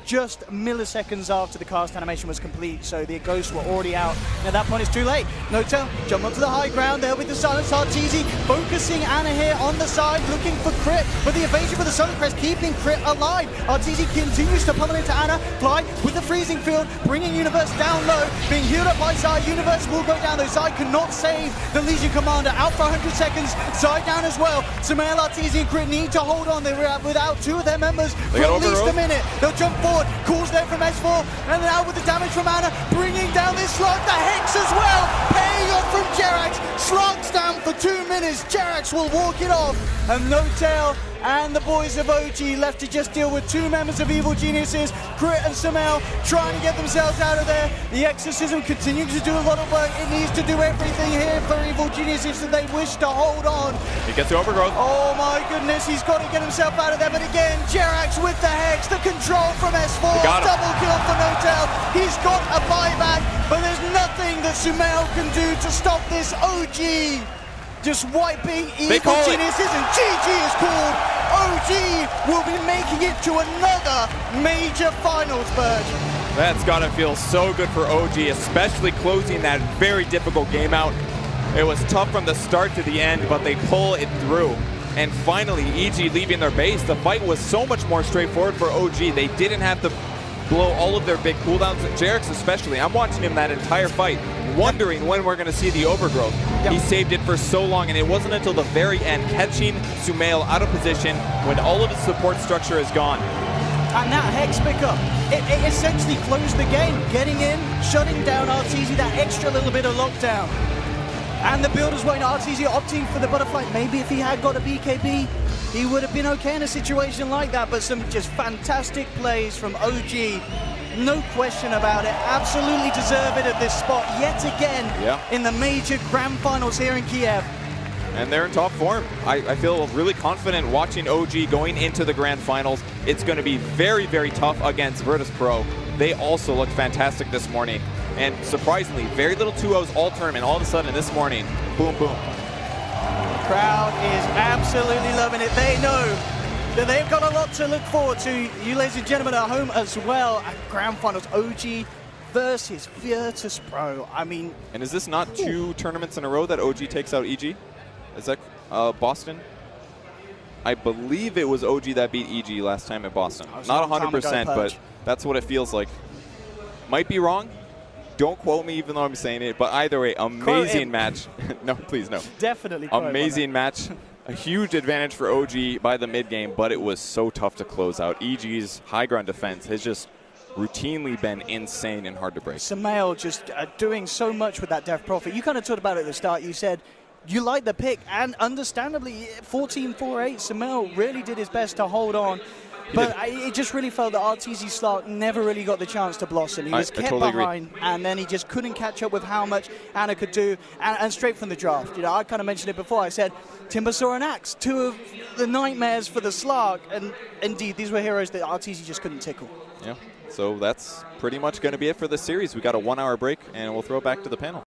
just milliseconds after the cast animation was complete, so the ghosts were already out. And at that point, it's too late. No-Tail jump onto the high ground there with the silence. Arteezy focusing Ana here on the side, looking for crit, but the evasion with the Solar Crest keeping crit alive. Arteezy continues to pummel into Ana, Fly with the freezing field, bringing Universe down low, being healed up by Zai. Universe will go down, though Zai cannot save the Legion Commander. Out for 100 seconds, Zai down as well. Sumail, Arteezy and Crit need to hold on. They were without 2 of their members for at least a minute. They'll jump forward. Calls there from S4, and now with the damage from Ana, bringing down this slug, the Hex as well, paying off from Jerax. Slugs down for 2 minutes. Jerax will walk it off, and No-Tail and the boys of OG left to just deal with 2 members of Evil Geniuses, Crit and Sumail, trying to get themselves out of there. The Exorcism continuing to do a lot of work. It needs to do everything here for Evil Geniuses if they wish to hold on. He gets the Overgrowth. Oh my goodness, he's got to get himself out of there. But again, Jerax with the Hex, the control from S4, double kill for No-Tail. He's got a buyback, but there's nothing that Sumail can do to stop this OG. Just wiping Evil Geniuses, and GG is called. OG will be making it to another major finals purge. That's got to feel so good for OG, especially closing that very difficult game out. It was tough from the start to the end, but they pull it through. And finally, EG leaving their base. The fight was so much more straightforward for OG. They didn't have to blow all of their big cooldowns. Jerax especially, I'm watching him that entire fight, wondering when we're going to see the Overgrowth. He saved it for so long, and it wasn't until the very end, catching Sumail out of position when all of his support structure is gone. And that Hex pickup, it essentially closed the game, getting in, shutting down Arteezy, that extra little bit of lockdown. And the builders waiting, Arteezy opting for the Butterfly. Maybe if he had got a BKB, he would have been okay in a situation like that, but some just fantastic plays from OG. No question about it. Absolutely deserve it at this spot yet again in the major grand finals here in Kiev. And they're in top form. I feel really confident watching OG going into the grand finals. It's going to be very, very tough against Virtus Pro. They also looked fantastic this morning. And surprisingly, very little 2-0s all tournament. All of a sudden, this morning, boom, boom. The crowd is absolutely loving it. They know that they've got a lot to look forward to. You, ladies and gentlemen, at home as well. At Grand Finals, OG versus Virtus Pro. I mean... And is this not 2 tournaments in a row that OG takes out EG? Is that Boston? I believe it was OG that beat EG last time at Boston. Not 100%, but that's what it feels like. Might be wrong. Don't quote me even though I'm saying it. But either way, amazing match. No, please, no. Definitely. Amazing match. A huge advantage for OG by the mid game, but it was so tough to close out. EG's high ground defense has just routinely been insane and hard to break. Sumail just doing so much with that Death Prophet. You kind of talked about it at the start. You said you liked the pick, and understandably, 14-4-8, Sumail really did his best to hold on. But it just really felt that RTZ Slark never really got the chance to blossom. He was kept totally behind, agree. and then he just couldn't catch up with how much Anna could do. And straight from the draft, you know, I kind of mentioned it before. I said Timber saw an axe, 2 of the nightmares for the Slark, and indeed, these were heroes that RTZ just couldn't tickle. Yeah, so that's pretty much going to be it for this series. We got a 1-hour break, and we'll throw it back to the panel.